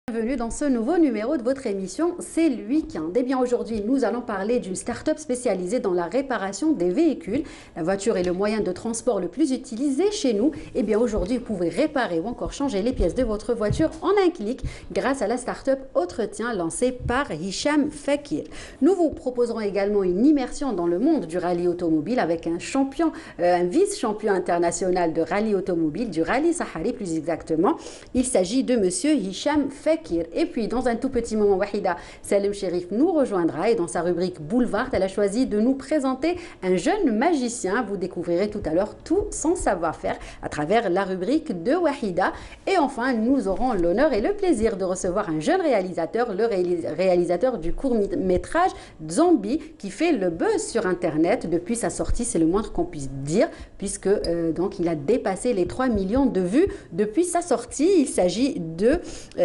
Bienvenue dans ce nouveau numéro de votre émission, c'est le week-end. Et bien aujourd'hui, nous allons parler d'une start-up spécialisée dans la réparation des véhicules. La voiture est le moyen de transport le plus utilisé chez nous. Et bien aujourd'hui, vous pouvez réparer ou encore changer les pièces de votre voiture en un clic grâce à la start-up Entretien lancée par Hicham Fakir. Nous vous proposerons également une immersion dans le monde du rallye automobile avec un champion, un vice-champion international de rallye automobile, du rallye Sahari plus exactement. Il s'agit de monsieur Hicham Fakir. Et puis, dans un tout petit moment, Wahida Salem Sherif nous rejoindra et dans sa rubrique Boulevard, elle a choisi de nous présenter un jeune magicien. Vous découvrirez tout à l'heure tout son savoir-faire à travers la rubrique de Wahida. Et enfin, nous aurons l'honneur et le plaisir de recevoir un jeune réalisateur, le réalisateur du court-métrage Zombie, qui fait le buzz sur Internet depuis sa sortie, c'est le moindre qu'on puisse dire, puisque donc il a dépassé les 3 millions de vues depuis sa sortie. Il s'agit de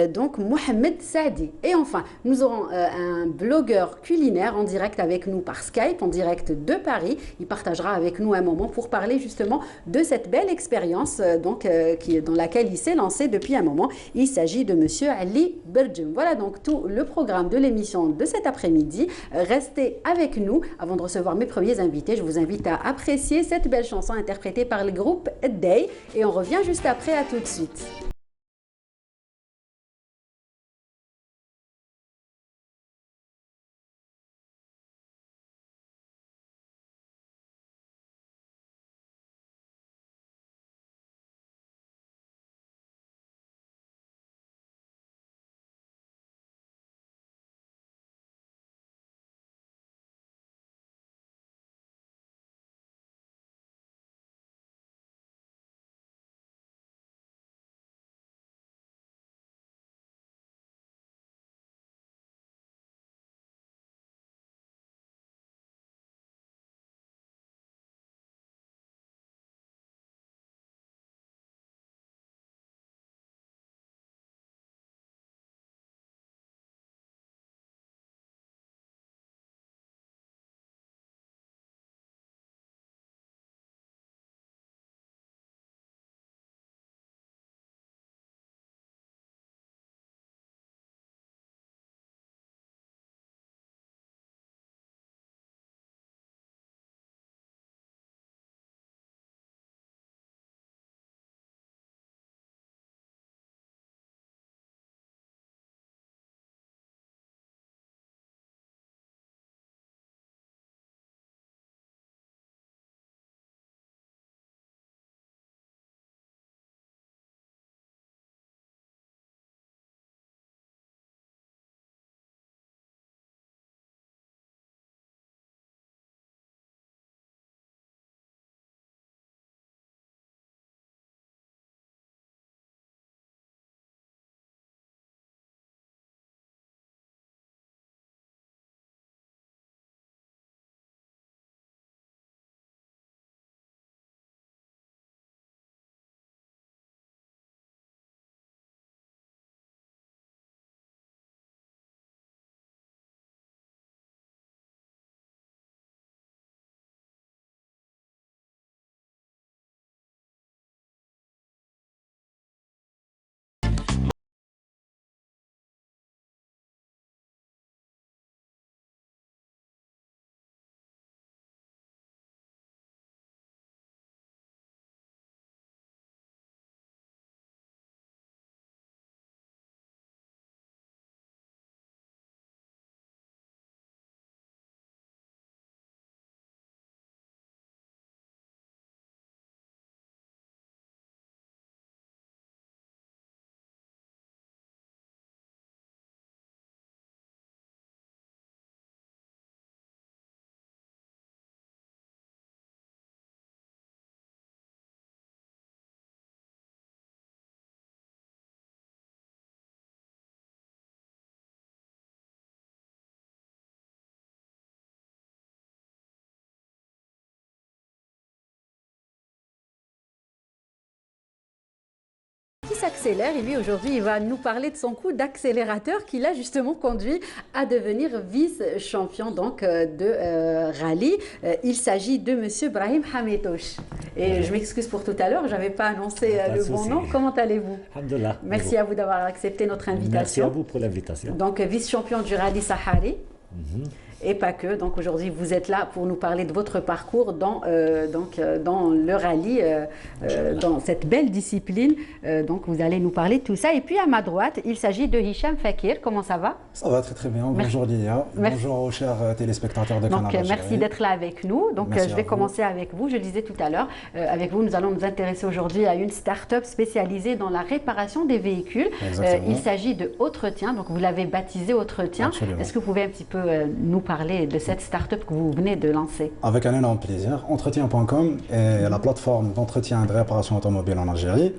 donc Mohamed Saadi. Et enfin, nous aurons un blogueur culinaire en direct avec nous par Skype, en direct de Paris. Il partagera avec nous un moment pour parler justement de cette belle expérience dans laquelle il s'est lancé depuis un moment. Il s'agit de monsieur Ali Berjem. Voilà donc tout le programme de l'émission de cet après-midi. Restez avec nous avant de recevoir mes premiers invités. Je vous invite à apprécier cette belle chanson interprétée par le groupe Day. Et on revient juste après, à tout de suite. s'accélère et lui aujourd'hui il va nous parler de son coup d'accélérateur qui l'a justement conduit à devenir vice-champion donc de rallye. Il s'agit de monsieur Brahim Hamidouche. Et je m'excuse pour tout à l'heure, je n'avais pas annoncé le bon nom. Comment allez-vous? Alhamdulillah. Merci à vous d'avoir accepté notre invitation. Merci à vous pour l'invitation. Donc vice-champion du rallye Sahari. Et pas que. Donc aujourd'hui, vous êtes là pour nous parler de votre parcours dans le rallye, dans cette belle discipline. Donc vous allez nous parler de tout ça. Et puis à ma droite, il s'agit de Hicham Fakir. Comment ça va? Ça va très très bien. Bonjour Lilia. Bonjour aux chers téléspectateurs de Canal Algérie. Merci d'être là avec nous. Donc je vais commencer avec vous. Je le disais tout à l'heure, avec vous, nous allons nous intéresser aujourd'hui à une start-up spécialisée dans la réparation des véhicules. Il s'agit de Autretien. Donc vous l'avez baptisé Autretien. Est-ce que vous pouvez un petit peu nous parler de cette start-up que vous venez de lancer? Avec un énorme plaisir. Entretien.com est la plateforme d'entretien et de réparation automobile en Algérie,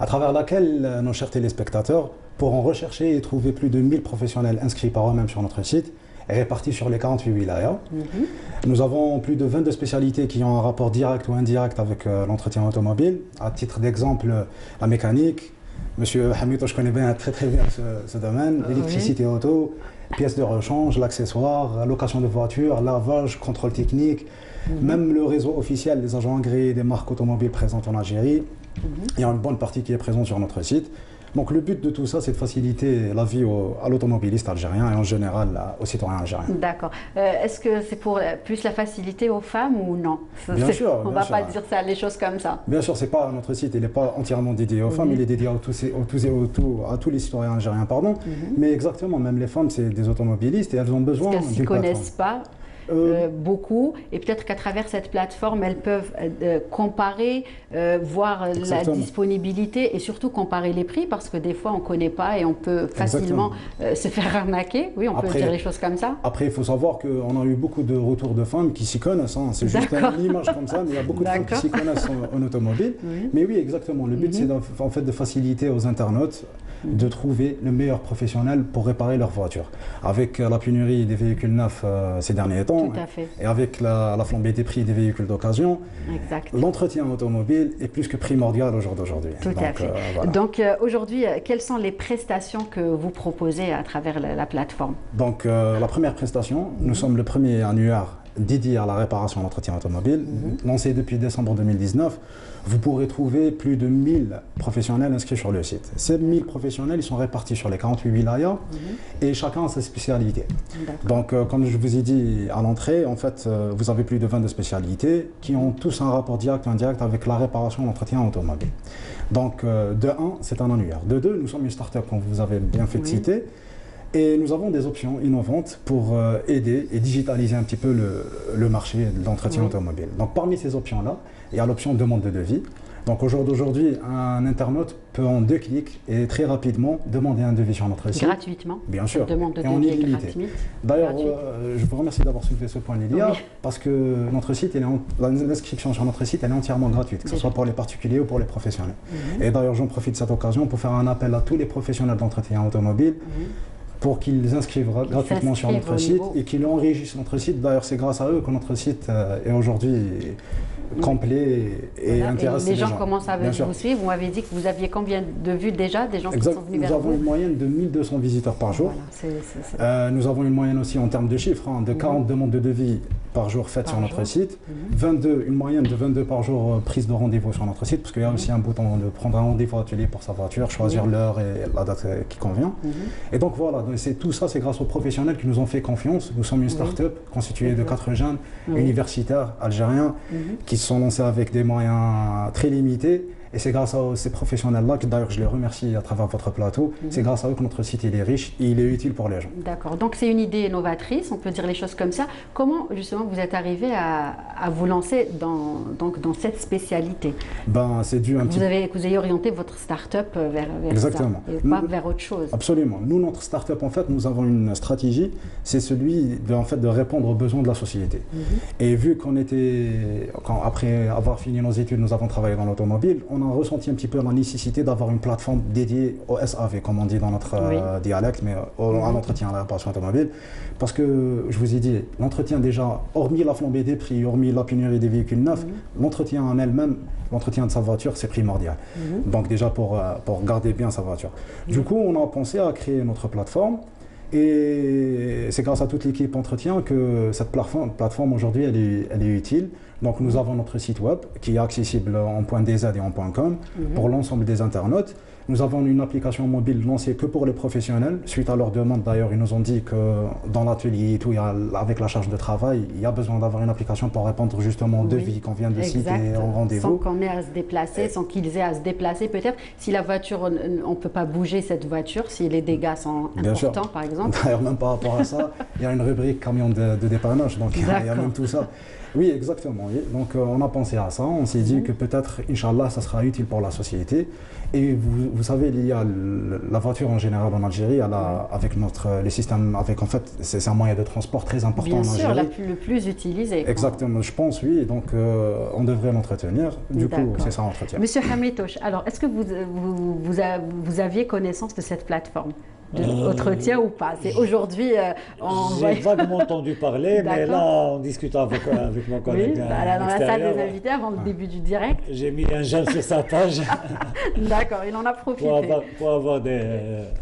à travers laquelle nos chers téléspectateurs pourront rechercher et trouver plus de 1000 professionnels inscrits par eux-mêmes sur notre site et répartis sur les 48 wilayas. Nous avons plus de 22 spécialités qui ont un rapport direct ou indirect avec l'entretien automobile. À titre d'exemple, la mécanique. Monsieur Hamidouche, je connais très bien ce domaine. L'électricité auto, pièces de rechange, l'accessoire, location de voitures, lavage, contrôle technique, même le réseau officiel des agents agréés des marques automobiles présentes en Algérie. Il y a une bonne partie qui est présente sur notre site. Donc le but de tout ça, c'est de faciliter la vie à l'automobiliste algérien et en général aux citoyens algériens. D'accord. Est-ce que c'est pour plus la facilité aux femmes ou non? Bien sûr. On ne va pas dire ça, les choses comme ça. Bien sûr, notre site n'est pas entièrement dédié aux femmes, il est dédié à tous les citoyens algériens. Mais exactement, même les femmes, c'est des automobilistes et elles ont besoin d'une plateforme. Parce qu'elles ne s'y connaissent pas. Beaucoup, et peut-être qu'à travers cette plateforme, elles peuvent comparer, voir la disponibilité et surtout comparer les prix, parce que des fois on ne connaît pas et on peut facilement se faire arnaquer. Oui, on peut dire les choses comme ça. Après, il faut savoir qu'on a eu beaucoup de retours de femmes qui s'y connaissent. C'est juste une image comme ça, mais il y a beaucoup de femmes qui s'y connaissent en automobile. Mais oui, exactement. Le but, c'est en fait de faciliter aux internautes de trouver le meilleur professionnel pour réparer leur voiture. Avec la pénurie des véhicules neufs ces derniers temps, et avec la flambée des prix des véhicules d'occasion, l'entretien automobile est plus que primordial au jour d'aujourd'hui. Tout à fait. Voilà. Donc aujourd'hui, quelles sont les prestations que vous proposez à travers la plateforme? Donc la première prestation, nous sommes le premier annuaire dédié à la réparation et l'entretien automobile, lancé depuis décembre 2019. Vous pourrez trouver plus de 1000 professionnels inscrits sur le site. Ces 1000 professionnels, ils sont répartis sur les 48 wilayas et chacun a sa spécialité. Donc, comme je vous ai dit à l'entrée, en fait, vous avez plus de 22 spécialités qui ont tous un rapport direct ou indirect avec la réparation et l'entretien automobile. Donc, de 1, c'est un annuaire. De 2, nous sommes une start-up, comme vous avez bien fait de citer. Et nous avons des options innovantes pour aider et digitaliser un petit peu le marché de l'entretien automobile. Donc parmi ces options-là, il y a l'option demande de devis. Donc au jour d'aujourd'hui, un internaute peut en 2 clics et très rapidement demander un devis sur notre site. Gratuitement? Bien sûr. Demande de et en devis illimité. D'ailleurs, je vous remercie d'avoir soulevé ce point, Lilia, parce que notre site, l'inscription sur notre site, elle est entièrement gratuite, que ce soit pour les particuliers ou pour les professionnels. Et d'ailleurs, j'en profite de cette occasion pour faire un appel à tous les professionnels d'entretien automobile pour qu'ils inscrivent gratuitement sur notre site et qu'ils enregistrent notre site. D'ailleurs, c'est grâce à eux que notre site est aujourd'hui complet et intéressant. Les gens commencent à vous suivre. Vous m'avez dit que vous aviez combien de vues déjà, des gens qui sont venus vers vous? Nous avons une moyenne de 1200 visiteurs par jour. Nous avons une moyenne aussi en termes de chiffres, de 40 demandes de devis par jour faites sur notre site. Une moyenne de 22 par jour prise de rendez-vous sur notre site, parce qu'il y a aussi un bouton de prendre un rendez-vous atelier pour sa voiture, choisir l'heure et la date qui convient. Et donc voilà, tout ça c'est grâce aux professionnels qui nous ont fait confiance. Nous sommes une start-up constituée de 4 jeunes universitaires algériens qui se sont lancés avec des moyens très limités. Et c'est grâce à ces professionnels-là, que d'ailleurs je les remercie à travers votre plateau, c'est grâce à eux que notre site il est riche et il est utile pour les gens. D'accord, donc c'est une idée novatrice, on peut dire les choses comme ça. Comment justement vous êtes arrivé à vous lancer dans cette spécialité? C'est dû un petit peu... Vous avez orienté votre start-up vers Exactement. ça, et pas vers autre chose. Absolument. Nous, notre start-up, en fait, nous avons une stratégie, c'est celui de répondre aux besoins de la société. Et vu après avoir fini nos études, nous avons travaillé dans l'automobile, on on a ressenti un petit peu la nécessité d'avoir une plateforme dédiée au SAV, comme on dit dans notre dialecte, mais à l'entretien à la réparation automobile. Parce que, je vous ai dit, l'entretien déjà, hormis la flambée des prix, hormis la pénurie des véhicules neufs, l'entretien en elle-même, l'entretien de sa voiture, c'est primordial. Donc déjà pour garder bien sa voiture. Du coup, on a pensé à créer notre plateforme. Et c'est grâce à toute l'équipe entretien que cette plateforme aujourd'hui, elle est utile. Donc nous avons notre site web qui est accessible en .dz et en .com pour l'ensemble des internautes. Nous avons une application mobile lancée que pour les professionnels. Suite à leur demande, d'ailleurs, ils nous ont dit que dans l'atelier et tout, avec la charge de travail, il y a besoin d'avoir une application pour répondre justement aux devis qu'on vient de citer en rendez-vous. Sans qu'on ait à se déplacer, sans qu'ils aient à se déplacer. Peut-être si la voiture, on ne peut pas bouger cette voiture, si les dégâts sont importants, par exemple. D'ailleurs, même par rapport à ça, il y a une rubrique camion de dépannage, donc il y a même tout ça. Oui, exactement. Oui. Donc, on a pensé à ça. On s'est dit que peut-être, Inch'Allah, ça sera utile pour la société. Et vous savez, il y a la voiture en général en Algérie, avec les systèmes, en fait, c'est un moyen de transport très important en Algérie. Bien sûr, le plus utilisé. Exactement, je pense, oui. Donc, on devrait l'entretenir. Du coup, c'est ça, l'entretien. Monsieur Hametosh, alors, est-ce que vous aviez connaissance de cette plateforme d'entretien ou pas? C'est aujourd'hui. J'ai vaguement entendu parler, mais là, en discutant avec mon collègue. Oui, dans la salle des invités avant le début du direct. J'ai mis un j'aime sur sa page. D'accord, il en a profité. Pour avoir des.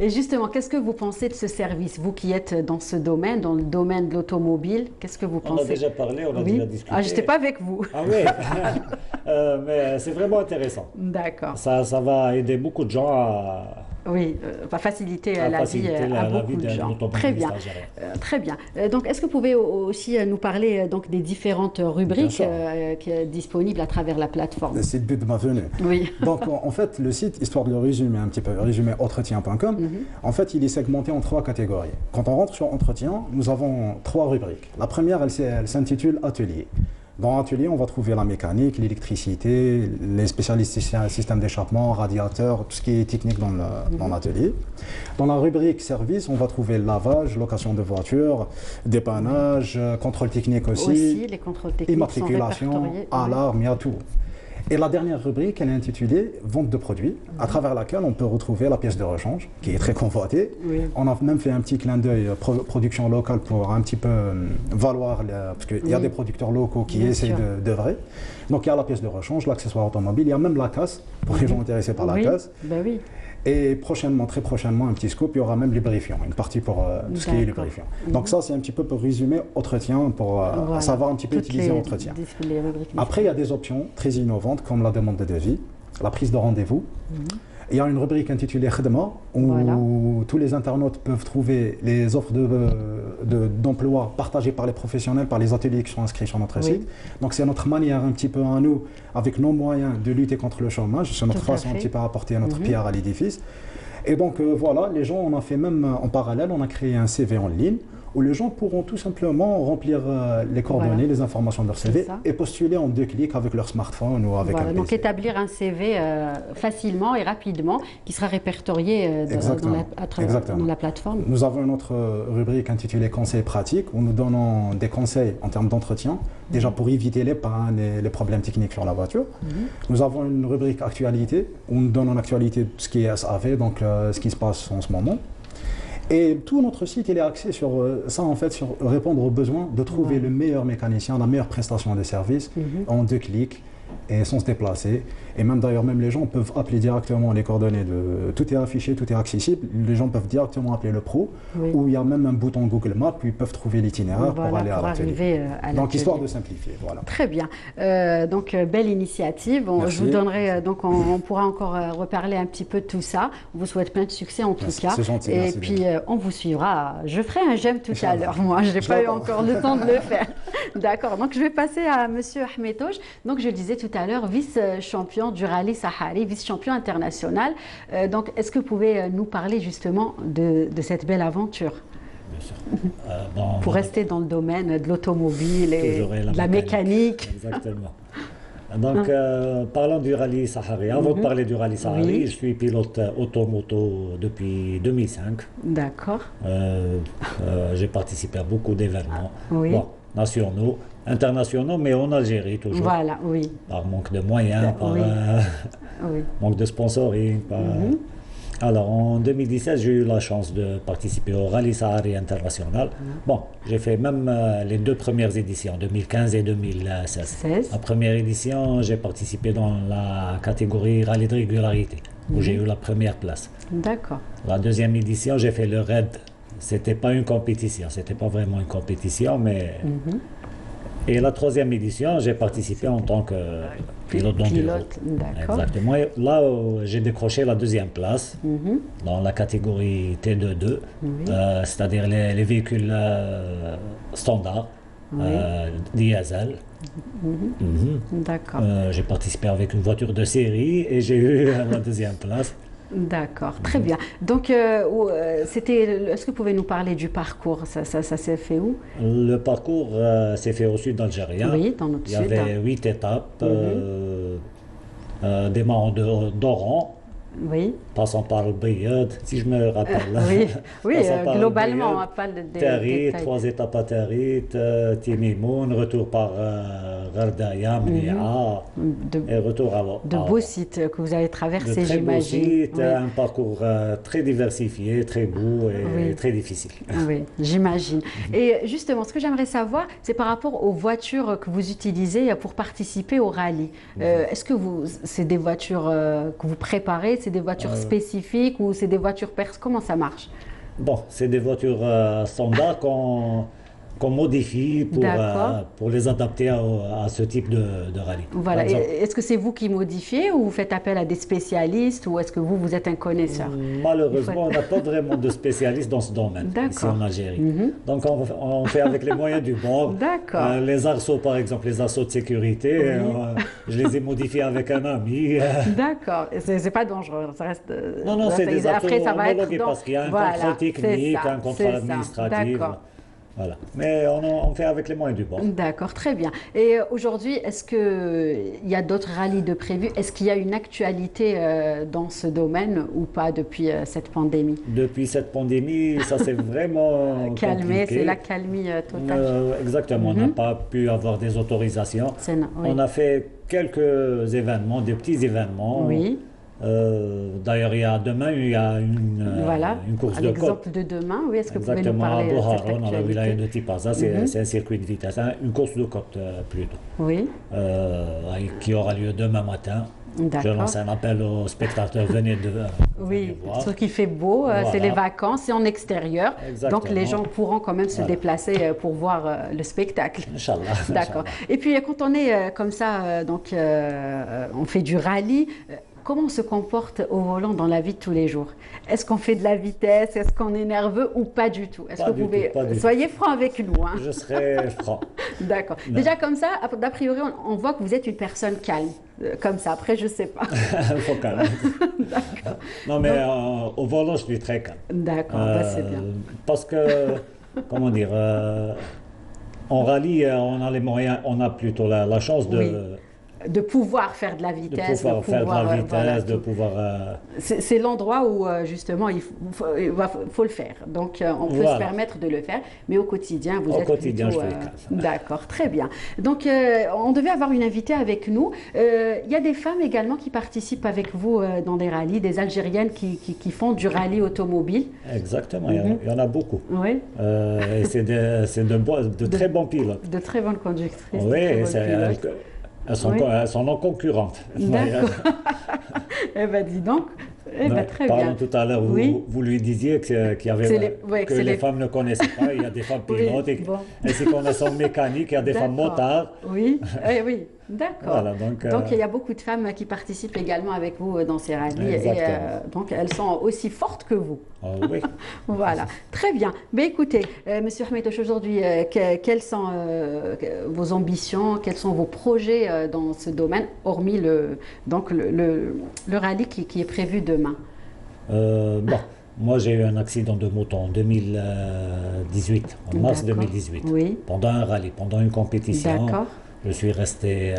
Et justement, qu'est-ce que vous pensez de ce service? Vous qui êtes dans ce domaine, dans le domaine de l'automobile, qu'est-ce que vous pensez? On a déjà parlé, on a déjà discuté. Ah, je n'étais pas avec vous. Ah oui, mais c'est vraiment intéressant. D'accord. Ça va aider beaucoup de gens à. Oui, va faciliter la vie à beaucoup de gens. Très bien. Très bien. Donc, est-ce que vous pouvez aussi nous parler donc, des différentes rubriques qui sont disponibles à travers la plateforme? C'est le but de ma venue. Oui. Donc, en fait, le site, histoire de le résumer un petit peu, résumer entretien.com, en fait, il est segmenté en 3 catégories. Quand on rentre sur entretien, nous avons 3 rubriques. La première, elle s'intitule Atelier. Dans l'atelier, on va trouver la mécanique, l'électricité, les spécialistes système d'échappement, radiateur, tout ce qui est technique dans l'atelier. Dans la rubrique service, on va trouver le lavage, location de voiture, dépannage, contrôle technique aussi, les contrôles techniques immatriculation, alarme, il y a tout. Et la dernière rubrique, elle est intitulée Vente de produits, à travers laquelle on peut retrouver la pièce de rechange, qui est très convoitée. Oui. On a même fait un petit clin d'œil production locale pour un petit peu valoir, parce qu'il y a des producteurs locaux qui essaient d'œuvrer. Donc il y a la pièce de rechange, l'accessoire automobile, il y a même la casse, pour les gens intéressés par la casse. Ben oui. Et prochainement, très prochainement, un petit scoop, il y aura même lubrifiant, une partie pour tout ce qui est lubrifiant. Donc ça, c'est un petit peu pour résumer entretien, pour savoir un petit peu utiliser entretien. Après, il y a des options très innovantes, comme la demande de devis, la prise de rendez-vous. Il y a une rubrique intitulée Khedma, où tous les internautes peuvent trouver les offres d'emploi partagées par les professionnels, par les ateliers qui sont inscrits sur notre site. Donc c'est notre manière un petit peu à nous, avec nos moyens, de lutter contre le chômage. C'est notre façon un petit peu à apporter notre pierre à l'édifice. Et donc voilà, les gens, on a fait même en parallèle, on a créé un CV en ligne, où les gens pourront tout simplement remplir les coordonnées, les informations de leur CV et postuler en 2 clics avec leur smartphone ou avec un PC. Donc établir un CV facilement et rapidement qui sera répertorié dans la plateforme. Nous avons une autre rubrique intitulée Conseils pratiques où nous donnons des conseils en termes d'entretien, déjà pour éviter les pannes et les problèmes techniques sur la voiture. Nous avons une rubrique Actualité où nous donnons l'actualité de ce qui est SAV, donc ce qui se passe en ce moment. Et tout notre site, il est axé sur ça, en fait, sur répondre aux besoins de trouver le meilleur mécanicien, la meilleure prestation de service en 2 clics et sans se déplacer. Et même d'ailleurs, même les gens peuvent appeler directement les coordonnées. Tout est affiché, tout est accessible. Les gens peuvent directement appeler le pro, où il y a même un bouton Google Maps, puis ils peuvent trouver l'itinéraire pour aller à l'atelier. Donc, histoire de simplifier. Voilà. Très bien. Donc, belle initiative. Je vous donnerai, donc, on pourra encore reparler un petit peu de tout ça. On vous souhaite plein de succès en tout cas. C'est gentil. Et puis, on vous suivra. Je ferai un j'aime tout à l'heure. Moi, je n'ai pas eu encore le temps de le faire. D'accord. Donc, je vais passer à Monsieur Hametosh. Donc, je le disais tout à l'heure, vice-champion du rallye Sahari, vice-champion international. Donc, est-ce que vous pouvez nous parler justement de cette belle aventure? Bien sûr. Pour rester dans le domaine de l'automobile et de la mécanique. Exactement. Donc, parlons du rallye sahari. Avant de parler du rallye sahari, je suis pilote automoto depuis 2005. D'accord. J'ai participé à beaucoup d'événements, Oui. bon, nationaux, internationaux, mais en Algérie toujours. Voilà, oui. Par manque de moyens, par Oui. Oui. manque de sponsoring. Alors, en 2017, j'ai eu la chance de participer au Rallye Sahari International. Bon, j'ai fait même les deux premières éditions, 2015 et 2016. La première édition, j'ai participé dans la catégorie Rallye de régularité, où j'ai eu la première place. D'accord. La deuxième édition, j'ai fait le RAID. C'était pas une compétition, c'était pas vraiment une compétition, mais... Et la troisième édition, j'ai participé en tant que pilote d'enduro. D'accord. Exactement. Et là, j'ai décroché la deuxième place dans la catégorie T22, c'est-à-dire les véhicules standards, diesel. D'accord. J'ai participé avec une voiture de série et j'ai eu la deuxième place. D'accord, très bien. Donc, est-ce que vous pouvez nous parler du parcours? Ça s'est fait où? Le parcours s'est fait au sud algérien. Oui, dans notre sud. Il y avait 8 étapes, démarrant d'Oran, oui. passant par le Bayad, si je me rappelle. Oui, globalement, on parle de Tarit, 3 étapes à Tarit, Timimoun, retour par Gardaya, Mnia, et retour à de beaux sites que vous avez traversés, j'imagine. De très beaux sites, un parcours très diversifié, très beau et très difficile. Oui, j'imagine. Et justement, ce que j'aimerais savoir, c'est par rapport aux voitures que vous utilisez pour participer au rallye. Est-ce que c'est des voitures que vous préparez? C'est des voitures spécifiques ou c'est des voitures perses? Comment ça marche? Bon, c'est des voitures standards qu'on modifie pour les adapter à ce type de rallye. Voilà. Est-ce que c'est vous qui modifiez ou vous faites appel à des spécialistes ou est-ce que vous êtes un connaisseur? Malheureusement, on n'a pas vraiment de spécialistes dans ce domaine ici en Algérie. Donc on fait avec les moyens du bord. D'accord. Les arceaux, par exemple, les arceaux de sécurité, je les ai modifiés avec un ami. D'accord. C'est pas dangereux. Ça reste. Non, c'est des arceaux homologués être parce qu'il y a un contrôle technique, un contrôle administratif. Voilà. Mais on fait avec les moyens du bord. D'accord, très bien. Et aujourd'hui, est-ce qu'il y a d'autres rallyes de prévus? Est-ce qu'il y a une actualité dans ce domaine ou pas depuis cette pandémie? Depuis cette pandémie, ça s'est vraiment calmé, c'est la calmie totale. Exactement, on n'a pas pu avoir des autorisations. On a fait quelques événements, des petits événements. Oui. D'ailleurs, demain, il y a une course de côte. L'exemple de demain, oui, est-ce que vous pouvez nous parler de cette actualité? Dans la wilaya de Tipaza, c'est un circuit de vitesse, une course de côte plutôt, qui aura lieu demain matin. Je lance un appel aux spectateurs, venez voir. Surtout qu'il fait beau, c'est les vacances, c'est en extérieur, donc les gens pourront quand même se déplacer pour voir le spectacle. Inch'Allah. D'accord. Et puis quand on est comme ça, donc on fait du rallye, comment on se comporte au volant dans la vie de tous les jours? Est-ce qu'on fait de la vitesse? Est-ce qu'on est nerveux ou pas du tout? Est-ce que vous pouvez... Soyez franc avec nous. Hein. Je serai franc. D'accord. Déjà comme ça, d'a priori, on voit que vous êtes une personne calme. Comme ça, après, je ne sais pas. Il faut calme. D'accord. Non, mais au volant, je suis très calme. D'accord, c'est bien. Parce que, comment dire, en rallye, on a les moyens, on a plutôt la chance de pouvoir faire de la vitesse, de pouvoir... C'est l'endroit où, justement, il faut le faire. Donc, on peut se permettre de le faire, mais au quotidien, vous êtes quotidien, plutôt... je fais le cas. D'accord, très bien. Donc, on devait avoir une invitée avec nous. Il y a des femmes également qui participent avec vous dans des rallyes, des Algériennes qui font du rallye automobile. Exactement, il y en a beaucoup. Oui. Et c'est de très bons pilotes. De très bonnes conductrices. Oui, elles sont non concurrentes. D'accord. Eh bien, dis donc. Très bien. Tout à l'heure, vous lui disiez que les femmes ne connaissaient pas. Il y a des femmes pilotes, ainsi qu'on a son mécanique, il y a des femmes motards. Oui, oui. D'accord. Voilà, donc il y a beaucoup de femmes qui participent également avec vous dans ces rallyes. Et, donc elles sont aussi fortes que vous. Oh, oui. Voilà, très bien. Mais écoutez, Monsieur Ahmetoche, aujourd'hui, quelles sont vos ambitions, quels sont vos projets dans ce domaine, hormis le rallye qui est prévu demain? Moi, j'ai eu un accident de moto en 2018, en mars 2018, pendant un rallye, pendant une compétition. D'accord. Je suis resté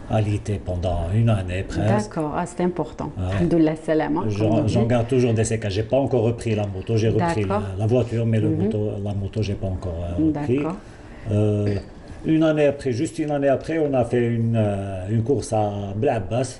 alité pendant une année presque. D'accord, ah, c'est important. Ouais. Alhamdoulilah salama, comme on J'en dit. garde toujours des séquelles. J'ai pas encore repris la moto. J'ai repris D'accord, la voiture, mais la moto, j'ai pas encore repris. d'accord. Euh, une année après, juste une année après, on a fait une course à Blabbas.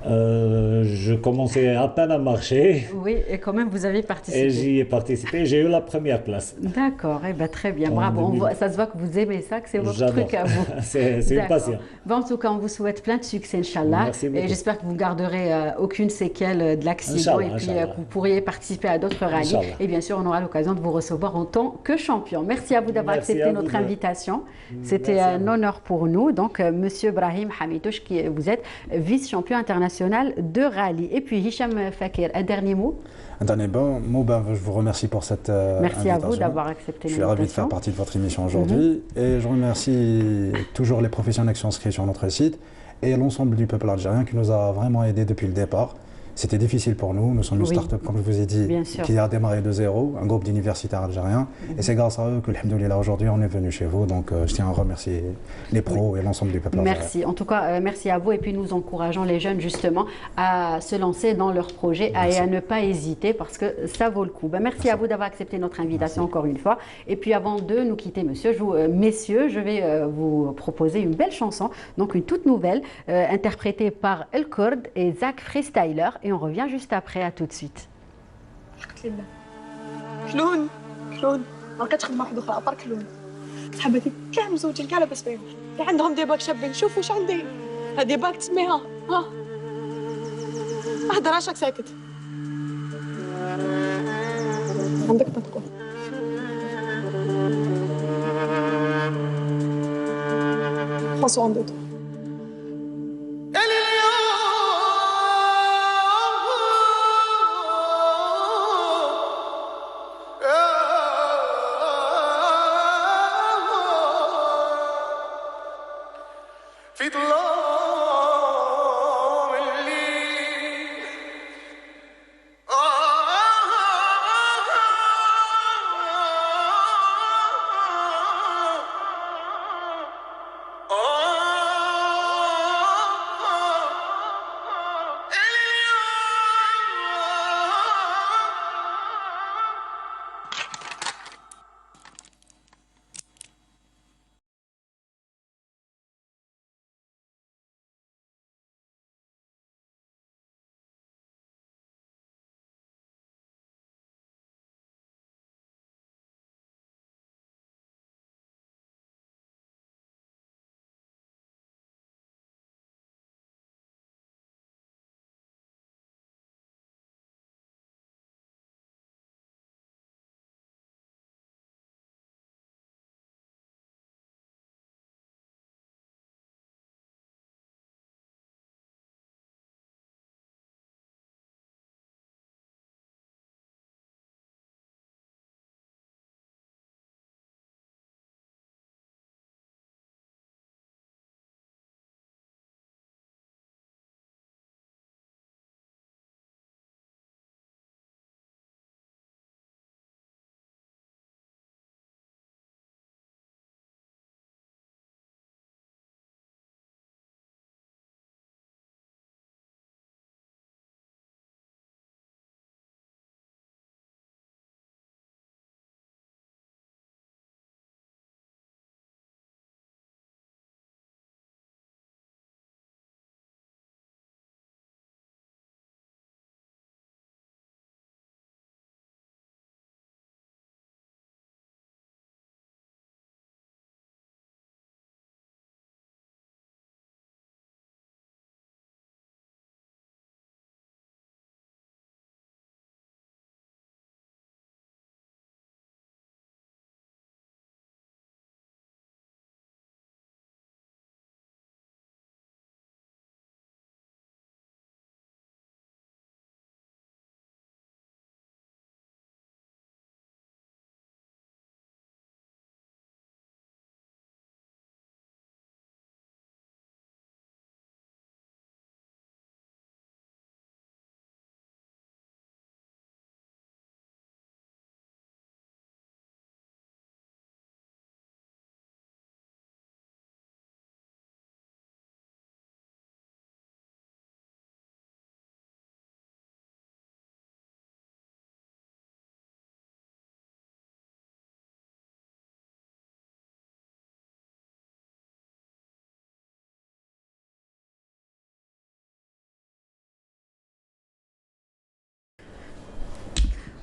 Je commençais à peine à marcher Oui, et quand même, vous avez et participé. j'y ai participé. J'ai eu la première place. D'accord, eh ben, très bien, En bravo. 2000. Ça se voit que vous aimez ça, que c'est votre J'adore. truc à vous. C'est une D'accord. passion. Bon, en tout cas, on vous souhaite plein de succès, Inch'Allah. Merci Et beaucoup. j'espère que vous garderez aucune séquelle de l'accident et Inch'Allah, puis Inch'Allah. que vous pourriez participer à d'autres rallyes. Inch'Allah. Et bien sûr, on aura l'occasion de vous recevoir en tant que champion. Merci à vous d'avoir Merci accepté à vous notre deux. invitation. C'était Merci à un vous. honneur pour nous. Donc, Monsieur Brahim Hamidouche, vous êtes vice-champion international de rallye. Et puis, Hicham Fakir, un dernier mot? Un dernier mot, je vous remercie pour cette Merci à invitation. vous d'avoir accepté Je suis ravi de faire l'invitation. partie de votre émission aujourd'hui et je remercie toujours les professionnels qui sont inscrits sur notre site et l'ensemble du peuple algérien qui nous a vraiment aidés depuis le départ. C'était difficile pour nous. Nous sommes une Oui, start-up, comme je vous ai dit, bien sûr. qui a démarré de zéro, un groupe d'universitaires algériens. Et c'est grâce à eux que, alhamdoulilah, aujourd'hui, on est venu chez vous. Donc, je tiens à remercier les pros et l'ensemble du peuple algérien. Merci. En tout cas, merci à vous. Et puis, nous encourageons les jeunes justement à se lancer dans leurs projets et à ne pas hésiter parce que ça vaut le coup. Merci à vous d'avoir accepté notre invitation encore une fois. Et puis, avant de nous quitter, messieurs, je vais vous proposer une belle chanson, donc une toute nouvelle, interprétée par El Kurd et Zach Freestyler. Et on revient juste après. À tout de suite. لله كلون كلون ما كتخدم مع واحد اخرى ابار كلون صحاباتي كاع مزوجين كاع لاباس بيهم اللي عندهم دي باك شابين شوف واش عندي هادي باك تسميها ها ما هضرهاش راك ساكت عندك ما تقول خاصو عندو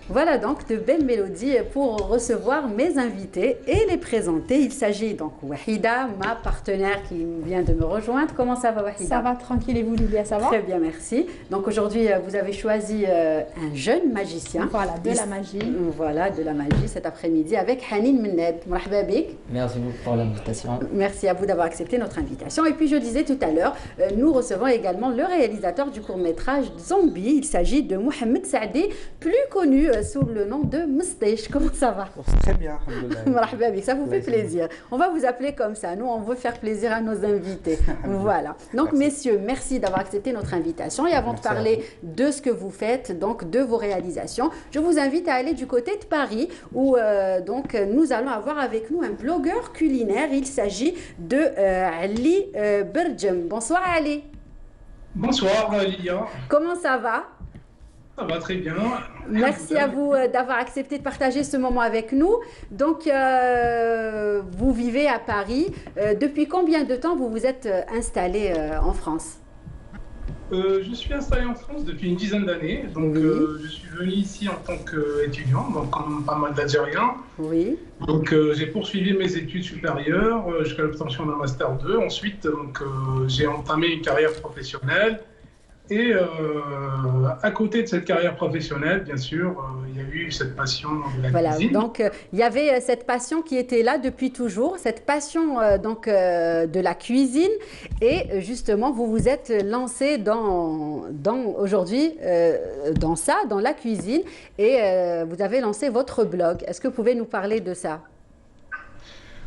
Voilà donc de belles mélodies pour recevoir mes invités et les présenter. Il s'agit donc Wahida, ma partenaire qui vient de me rejoindre. Comment ça va, Wahida? Ça va, tranquille, et vous, Lydia, ça va? Très bien, merci. Donc aujourd'hui, vous avez choisi un jeune magicien. Voilà, de la magie. Voilà, de la magie cet après-midi avec Hanin Menned. Marhaba bik. Merci beaucoup pour l'invitation. Merci à vous d'avoir accepté notre invitation. Et puis je disais tout à l'heure, nous recevons également le réalisateur du court-métrage Zombie. Il s'agit de Mohamed Saadi, plus connu sous le nom de Moustache. Comment ça va? Très bien, alhamdoulilah. Ça vous fait plaisir. On va vous appeler comme ça. Nous, on veut faire plaisir à nos invités. Voilà. Donc, messieurs, merci d'avoir accepté notre invitation. Et avant de parler de ce que vous faites, donc de vos réalisations, je vous invite à aller du côté de Paris où donc nous allons avoir avec nous un blogueur culinaire. Il s'agit de Ali Berjem. Bonsoir Ali. Bonsoir Lilia. Comment ça va? Ça va très bien. Merci à vous d'avoir accepté de partager ce moment avec nous. Donc, vous vivez à Paris. Depuis combien de temps vous vous êtes installé en France? Je suis installé en France depuis une dizaine d'années. Donc, je suis venu ici en tant qu'étudiant, donc comme pas mal d'Algériens. Oui. Donc, j'ai poursuivi mes études supérieures jusqu'à l'obtention d'un Master 2. Ensuite, donc, j'ai entamé une carrière professionnelle. Et à côté de cette carrière professionnelle, bien sûr, il y a eu cette passion de la cuisine. Donc il y avait cette passion qui était là depuis toujours, cette passion donc de la cuisine. Et justement, vous vous êtes lancé aujourd'hui dans la cuisine. Et vous avez lancé votre blog. Est-ce que vous pouvez nous parler de ça?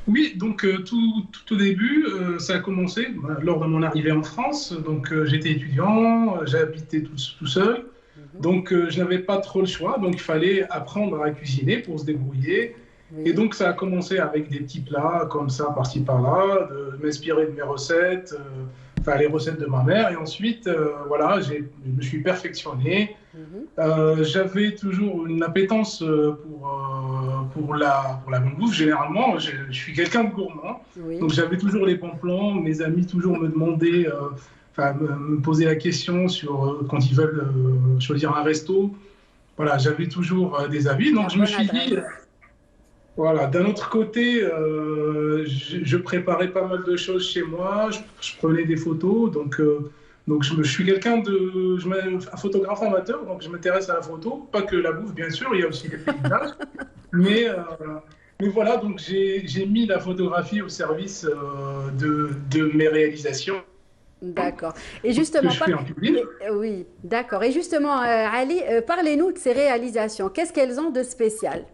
Oui, donc tout au début, ça a commencé lors de mon arrivée en France. Donc j'étais étudiant, j'habitais tout seul, donc je n'avais pas trop le choix. Donc il fallait apprendre à cuisiner pour se débrouiller. Et donc ça a commencé avec des petits plats comme ça, par-ci par-là, de m'inspirer de mes recettes, les recettes de ma mère. Et ensuite, voilà, je me suis perfectionné. J'avais toujours une appétence pour la bonne bouffe. Généralement, je suis quelqu'un de gourmand. Donc j'avais toujours les bons plans. Mes amis toujours me demandaient, me posaient la question sur quand ils veulent choisir un resto. Voilà, j'avais toujours des avis. Donc je me suis dit... Voilà, d'un autre côté, je préparais pas mal de choses chez moi, je prenais des photos, donc je suis quelqu'un un photographe amateur, donc je m'intéresse à la photo, pas que la bouffe bien sûr, il y a aussi les paysages, mais voilà, donc j'ai mis la photographie au service de mes réalisations. D'accord. Et justement, oui, d'accord. Et justement, Ali, parlez-nous de ces réalisations. Qu'est-ce qu'elles ont de spécial?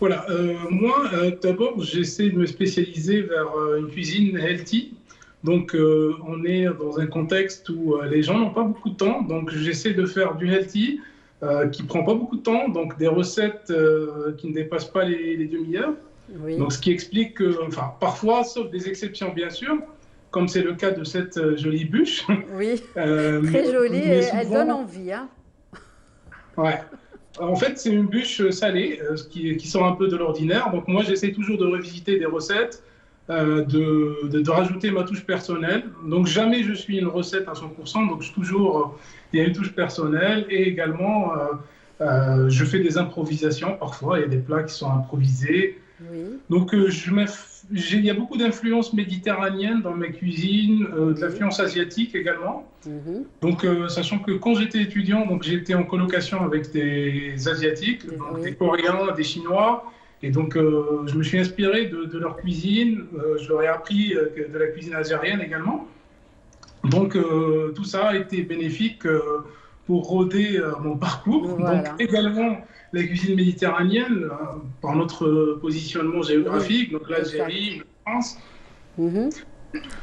Voilà, moi d'abord j'essaie de me spécialiser vers une cuisine healthy. Donc on est dans un contexte où les gens n'ont pas beaucoup de temps, donc j'essaie de faire du healthy qui prend pas beaucoup de temps, donc des recettes qui ne dépassent pas les demi-heures. Oui. Donc ce qui explique que, parfois, sauf des exceptions bien sûr, comme c'est le cas de cette jolie bûche. Oui, très jolie, souvent, elle donne envie. Hein. Ouais. En fait, c'est une bûche salée qui sort un peu de l'ordinaire. Donc moi, j'essaie toujours de revisiter des recettes, de rajouter ma touche personnelle. Donc jamais je suis une recette à 100%. Donc toujours, il y a une touche personnelle. Et également, je fais des improvisations. Parfois, il y a des plats qui sont improvisés. Oui. Donc il y a beaucoup d'influences méditerranéennes dans ma cuisine, de l'influence asiatique également. Donc sachant que quand j'étais étudiant, donc j'étais en colocation avec des Asiatiques, donc des Coréens, des Chinois, et donc je me suis inspiré de leur cuisine, je leur ai appris de la cuisine algérienne également. Donc tout ça a été bénéfique pour roder mon parcours. Voilà. Donc également la cuisine méditerranéenne, par notre positionnement géographique, donc l'Algérie, la France.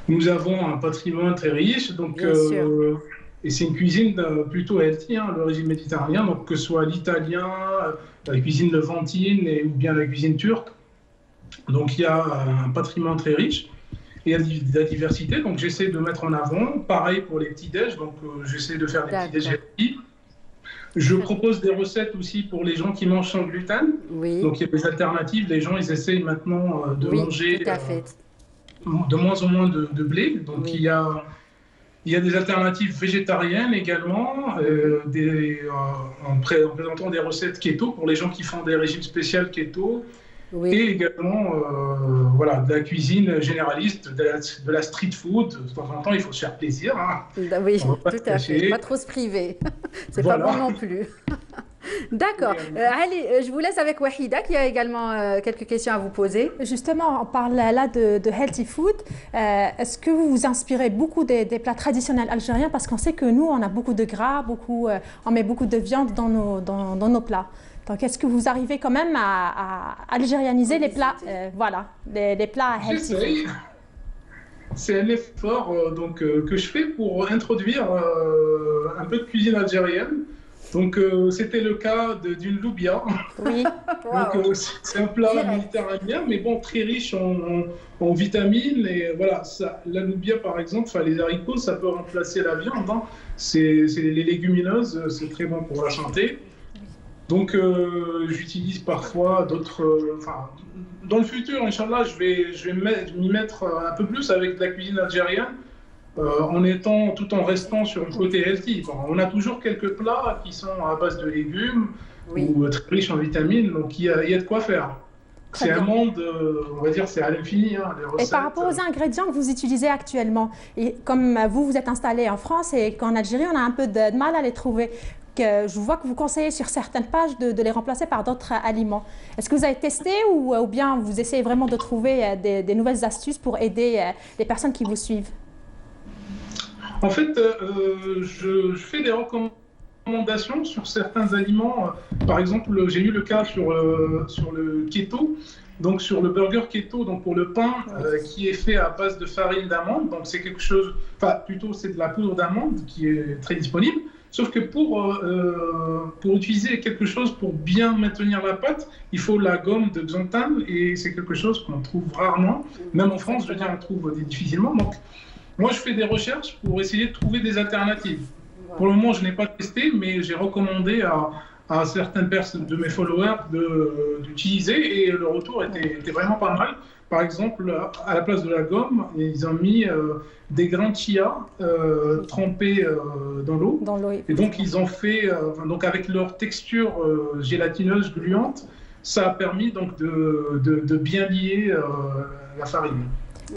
Nous avons un patrimoine très riche, donc, et c'est une cuisine plutôt healthy, le régime méditerranéen, donc que ce soit l'italien, la cuisine levantine ou bien la cuisine turque. Donc il y a un patrimoine très riche et de la diversité, donc j'essaie de mettre en avant. Pareil pour les petits-déj, donc j'essaie de faire des petits-déj healthy. Je propose des recettes aussi pour les gens qui mangent sans gluten. Oui. Donc il y a des alternatives. Les gens, ils essayent maintenant de manger de moins en moins de blé. Donc il y a Il y a des alternatives végétariennes également, en présentant des recettes keto pour les gens qui font des régimes spéciaux keto. Oui. Et également voilà, de la cuisine généraliste, de la street food. De temps en temps, il faut se faire plaisir. Hein. Oui, tout à fait. Pas trop se priver. C'est voilà. Pas bon non plus. D'accord. Ali, je vous laisse avec Wahida qui a également quelques questions à vous poser. Justement, on parle là de healthy food. Est-ce que vous vous inspirez beaucoup des plats traditionnels algériens? Parce qu'on sait que nous, on a beaucoup de gras, on met beaucoup de viande dans nos plats. Donc, est-ce que vous arrivez quand même à algérianiser les plats, les plats healthy food? C'est un effort que je fais pour introduire un peu de cuisine algérienne. Donc, c'était le cas d'une loubia. Oui. Donc, c'est un plat méditerranéen, mais bon, très riche en vitamines. Et voilà, la loubia, par exemple, les haricots, ça peut remplacer la viande. Hein. C'est les légumineuses, c'est très bon pour la santé. Donc, j'utilise parfois d'autres... dans le futur, Inch'Allah, je vais m'y mettre un peu plus avec de la cuisine algérienne, tout en restant sur le côté healthy. On a toujours quelques plats qui sont à base de légumes ou très riches en vitamines, donc il y a de quoi faire. C'est un monde, on va dire, c'est à l'infini, hein, les recettes. Et par rapport aux ingrédients que vous utilisez actuellement, et comme vous êtes installé en France et qu'en Algérie, on a un peu de mal à les trouver, je vois que vous conseillez sur certaines pages de les remplacer par d'autres aliments. Est-ce que vous avez testé ou bien vous essayez vraiment de trouver des nouvelles astuces pour aider les personnes qui vous suivent? En fait, je fais des recommandations sur certains aliments. Par exemple, j'ai eu le cas sur le keto, donc sur le burger keto, donc pour le pain qui est fait à base de farine d'amande. Donc c'est quelque chose, plutôt c'est de la poudre d'amande qui est très disponible. Sauf que pour utiliser quelque chose pour bien maintenir la pâte, il faut la gomme de xanthane et c'est quelque chose qu'on trouve rarement. Même en France, je veux dire, on trouve difficilement. Donc, moi, je fais des recherches pour essayer de trouver des alternatives. Pour le moment, je n'ai pas testé, mais j'ai recommandé à certaines personnes de mes followers d'utiliser et le retour était vraiment pas mal. Par exemple, à la place de la gomme, ils ont mis des grains de chia trempés dans l'eau. Et donc, ils ont fait, donc avec leur texture gélatineuse, gluante, ça a permis donc de bien lier la farine.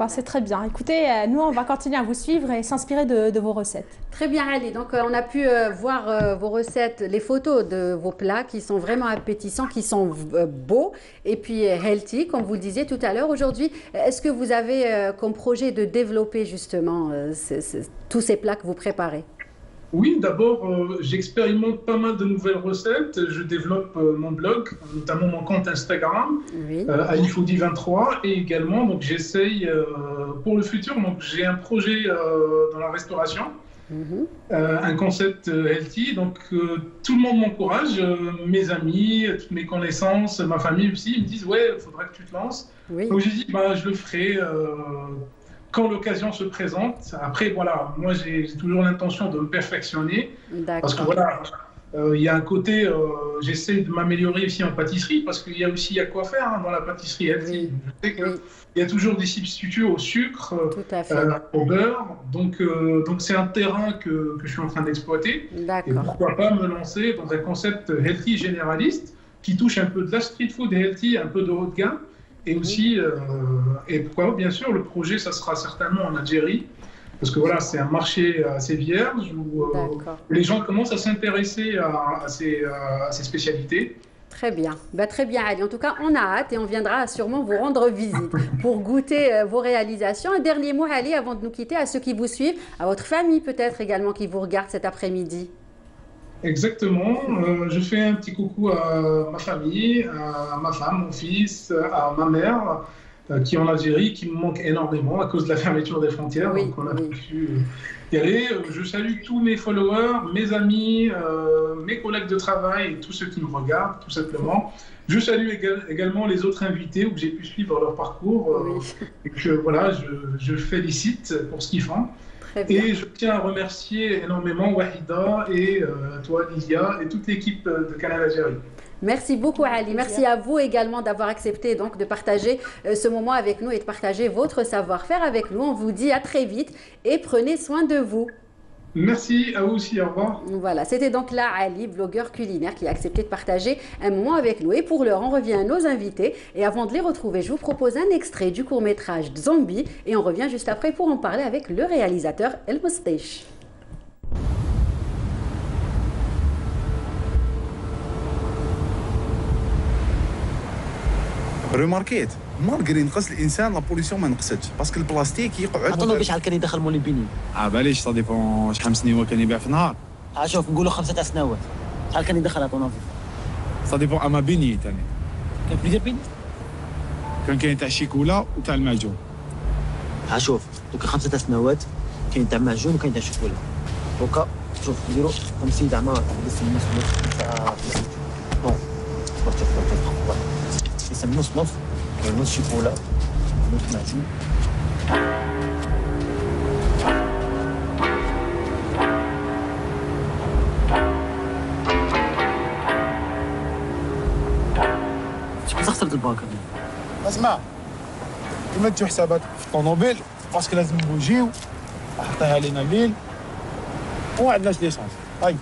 C'est très bien. Écoutez, nous, on va continuer à vous suivre et s'inspirer de vos recettes. Très bien, Ali. Donc, on a pu voir vos recettes, les photos de vos plats qui sont vraiment appétissants, qui sont beaux et puis healthy, comme vous le disiez tout à l'heure. Aujourd'hui, est-ce que vous avez comme projet de développer justement tous ces plats que vous préparez? Oui, d'abord, j'expérimente pas mal de nouvelles recettes. Je développe mon blog, notamment mon compte Instagram, alifoodie23, et également, donc j'essaye pour le futur. Donc j'ai un projet dans la restauration, un concept healthy. Donc tout le monde m'encourage, mes amis, toutes mes connaissances, ma famille aussi, ils me disent ouais, il faudrait que tu te lances. Oui. Donc j'ai dit je le ferai. Quand l'occasion se présente. Après, voilà, moi j'ai toujours l'intention de me perfectionner. Parce que voilà, il y a un côté, j'essaie de m'améliorer aussi en pâtisserie, parce qu'il y a aussi à quoi faire dans la pâtisserie healthy. Je sais qu'il y a toujours des substituts au sucre, au beurre. Donc c'est un terrain que je suis en train d'exploiter. Et pourquoi pas me lancer dans un concept healthy généraliste qui touche un peu de la street food healthy, un peu de haut de gamme. Et aussi, et pourquoi bien sûr, le projet, ça sera certainement en Algérie, parce que voilà, c'est un marché assez vierge où les gens commencent à s'intéresser à ces spécialités. Très bien, très bien Ali. En tout cas, on a hâte et on viendra sûrement vous rendre visite pour goûter vos réalisations. Un dernier mot Ali, avant de nous quitter, à ceux qui vous suivent, à votre famille peut-être également qui vous regarde cet après-midi. Exactement. Je fais un petit coucou à ma famille, à ma femme, mon fils, à ma mère, qui est en Algérie, qui me manque énormément à cause de la fermeture des frontières. Donc on a pu y aller. Je salue tous mes followers, mes amis, mes collègues de travail et tous ceux qui me regardent, tout simplement. Je salue également les autres invités où j'ai pu suivre leur parcours. Et que voilà, je félicite pour ce qu'ils font. Et je tiens à remercier énormément Wahida et toi, Lydia, et toute l'équipe de Canal Algérie. Merci beaucoup Ali, merci à vous également d'avoir accepté donc de partager ce moment avec nous et de partager votre savoir-faire avec nous. On vous dit à très vite et prenez soin de vous. Merci à vous aussi, au revoir. Voilà, c'était donc là Ali, blogueur culinaire, qui a accepté de partager un moment avec nous. Et pour l'heure, on revient à nos invités. Et avant de les retrouver, je vous propose un extrait du court-métrage Zombie. Et on revient juste après pour en parler avec le réalisateur El Moustache. ريماركيت مالغري نقص الانسان لا بوليسيون ما نقصتش باسكو البلاستيك يقعد عطونا شحال كان يدخل موليبيني باليش سا ديبون شحال من سنين هو كان يبيع في النهار شوف نقولوا 5 سنوات شحال كان يدخل عطونا سا ديبون اما بيني ثاني كان بليزير بيني كان تاع الشيكولا وتاع المعجون شوف دوكا 5 سنوات كاين تاع معجون وكاين تاع شيكولا دوكا شوف نديرو 50 زعما نص بون يسمى نص كاين نص شيكولا نص معجون شكون خسرت الباكا اسمع كيما تجيو حسابات في الطوموبيل باسكو لازم نبوجيو حطيها علينا الليل وما عندناش ليسونس طيب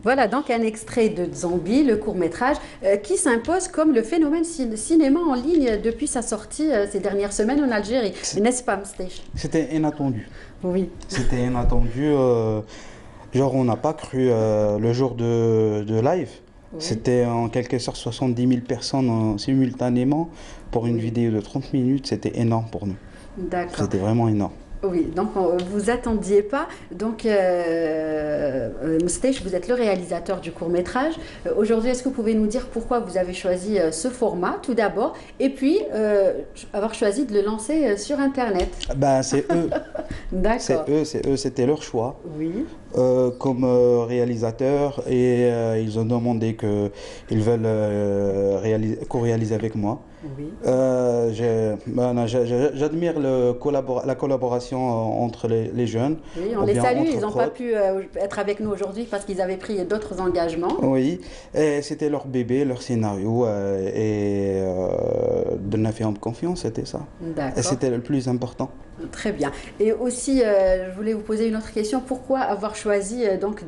Voilà donc un extrait de Zombie, le court-métrage, qui s'impose comme le phénomène cinéma en ligne depuis sa sortie ces dernières semaines en Algérie. N'est-ce pas, Moustache? C'était inattendu. Oui. C'était inattendu. Genre, on n'a pas cru le jour de live. Oui. C'était en quelque sorte 70 000 personnes simultanément pour une vidéo de 30 minutes. C'était énorme pour nous. D'accord. C'était vraiment énorme. Oui, donc vous attendiez pas. Donc, Moustache, vous êtes le réalisateur du court-métrage. Aujourd'hui, est-ce que vous pouvez nous dire pourquoi vous avez choisi ce format, tout d'abord, et puis avoir choisi de le lancer sur Internet? Ben, c'est eux. D'accord. C'est eux, c'était leur choix. Oui. Comme réalisateur, et ils ont demandé qu'ils veulent co-réaliser avec moi. Oui. J'admire la collaboration entre les jeunes. Oui, on les salue, ils n'ont pas pu être avec nous aujourd'hui parce qu'ils avaient pris d'autres engagements. Oui, et c'était leur bébé, leur scénario, et de la ferme confiance, c'était ça. D'accord. Et c'était le plus important. Très bien. Et aussi, je voulais vous poser une autre question. Pourquoi avoir choisi donc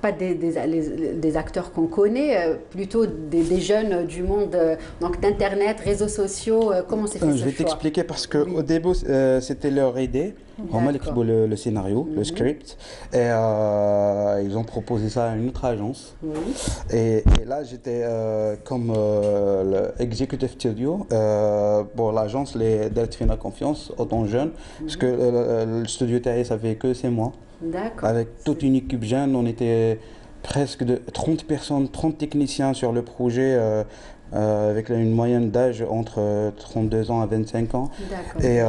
pas des acteurs qu'on connaît, plutôt des jeunes du monde donc d'Internet, réseaux sociaux? Comment s'est fait ce choix? Je vais t'expliquer parce qu'au début, c'était leur idée. On m'a écrit le scénario, le script, et ils ont proposé ça à une autre agence. Oui. Et là, j'étais comme l'executive studio pour l'agence, les Delphine Confiance, autant jeune, parce que le studio TAS avait que c'est moi. D'accord. Avec toute une équipe jeune, on était presque de 30 personnes, 30 techniciens sur le projet. Avec une moyenne d'âge entre 32 ans à 25 ans. Et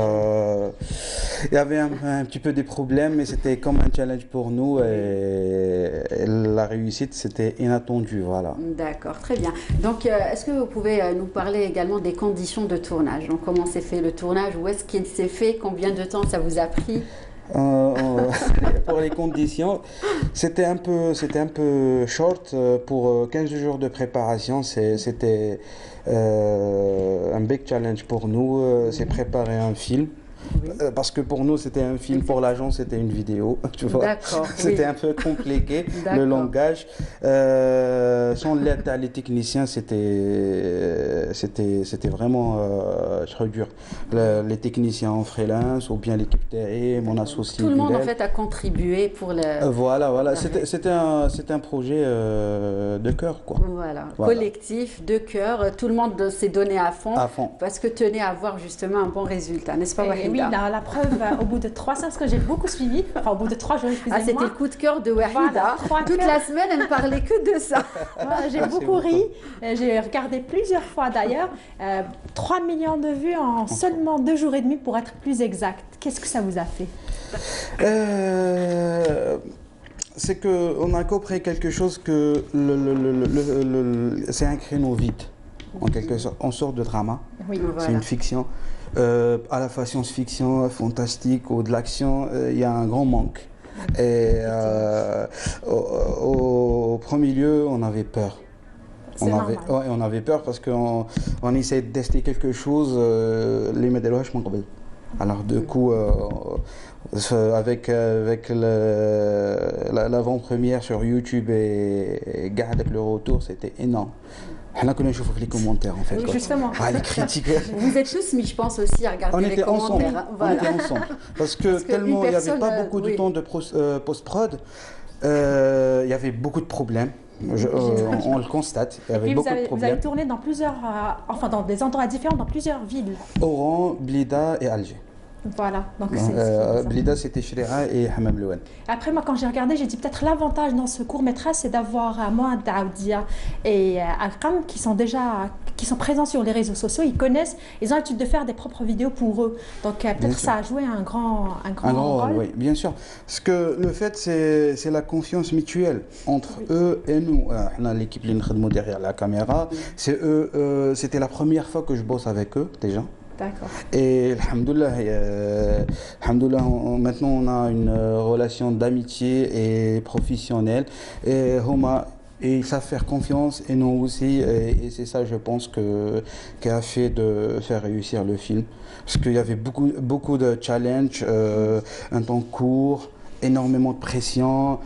il y avait un petit peu des problèmes, mais c'était comme un challenge pour nous et la réussite, c'était inattendu. Voilà. D'accord, très bien. Donc, est-ce que vous pouvez nous parler également des conditions de tournage? Donc, comment s'est fait le tournage? Où est-ce qu'il s'est fait? Combien de temps ça vous a pris? Pour les conditions, c'était un peu short. Pour 15 jours de préparation, c'était un big challenge pour nous. C'est préparer un film. Oui. Parce que pour nous, c'était un film, pour l'agence, c'était une vidéo, tu vois. D'accord. C'était un peu compliqué, le langage. Sans l'aide des techniciens, c'était vraiment très dur. Les techniciens en freelance, ou bien l'équipe TAE, mon associé. Tout le monde, en fait, a contribué pour le... Voilà. C'était un projet de cœur, quoi. Voilà. Collectif, de cœur. Tout le monde s'est donné à fond. Parce que tenait à avoir justement un bon résultat, n'est-ce pas, Wahida? Oui, la preuve, au bout de 3 séances que j'ai beaucoup suivi, enfin au bout de 3 jours, excusez-moi. C'était le coup de cœur de Wahida. Voilà, toute la semaine, elle ne parlait que de ça. Voilà, j'ai beaucoup ri. J'ai regardé plusieurs fois d'ailleurs. 3 millions de vues en seulement 2 jours et demi pour être plus exact. Qu'est-ce que ça vous a fait? C'est qu'on a compris quelque chose que c'est un créneau vide. En quelque sorte, on sort de drama. Oui, c'est une fiction. À la fois science-fiction, fantastique ou de l'action, il y a un grand manque. Et au premier lieu, on avait peur. On avait peur parce qu'on essayait de tester quelque chose, les médailles je m'en rappelle. Alors du coup, avec l'avant-première sur YouTube et avec le retour, c'était énorme. On a connu les commentaires en fait. Oui, justement. Les critiques. Vous êtes tous mis, je pense, aussi à regarder les commentaires. On était ensemble. Parce que tellement il n'y avait pas beaucoup de temps de post-prod, il y avait beaucoup de problèmes. On le constate, il y avait beaucoup de problèmes. Vous avez tourné dans plusieurs, dans des endroits différents, dans plusieurs villes. Oran, Blida et Alger. Voilà, donc Blida, c'était Chérira et Hamam Louane. Après, moi, quand j'ai regardé, j'ai dit peut-être l'avantage dans ce court-métrage, c'est d'avoir Mohamed Daoudia et Akram qui sont présents sur les réseaux sociaux, ils connaissent, ils ont l'habitude de faire des propres vidéos pour eux. Donc peut-être ça a joué un grand rôle. Oui, bien sûr. Parce que le fait, c'est la confiance mutuelle entre eux et nous. On a l'équipe qui est derrière la caméra. C'était la première fois que je bosse avec eux, déjà. D'accord. Et alhamdoulilah, maintenant on a une relation d'amitié et professionnelle. Et Homa, ils savent faire confiance et nous aussi. Et c'est ça, je pense, qui a fait de faire réussir le film. Parce qu'il y avait beaucoup de challenges, un temps court, énormément de pression.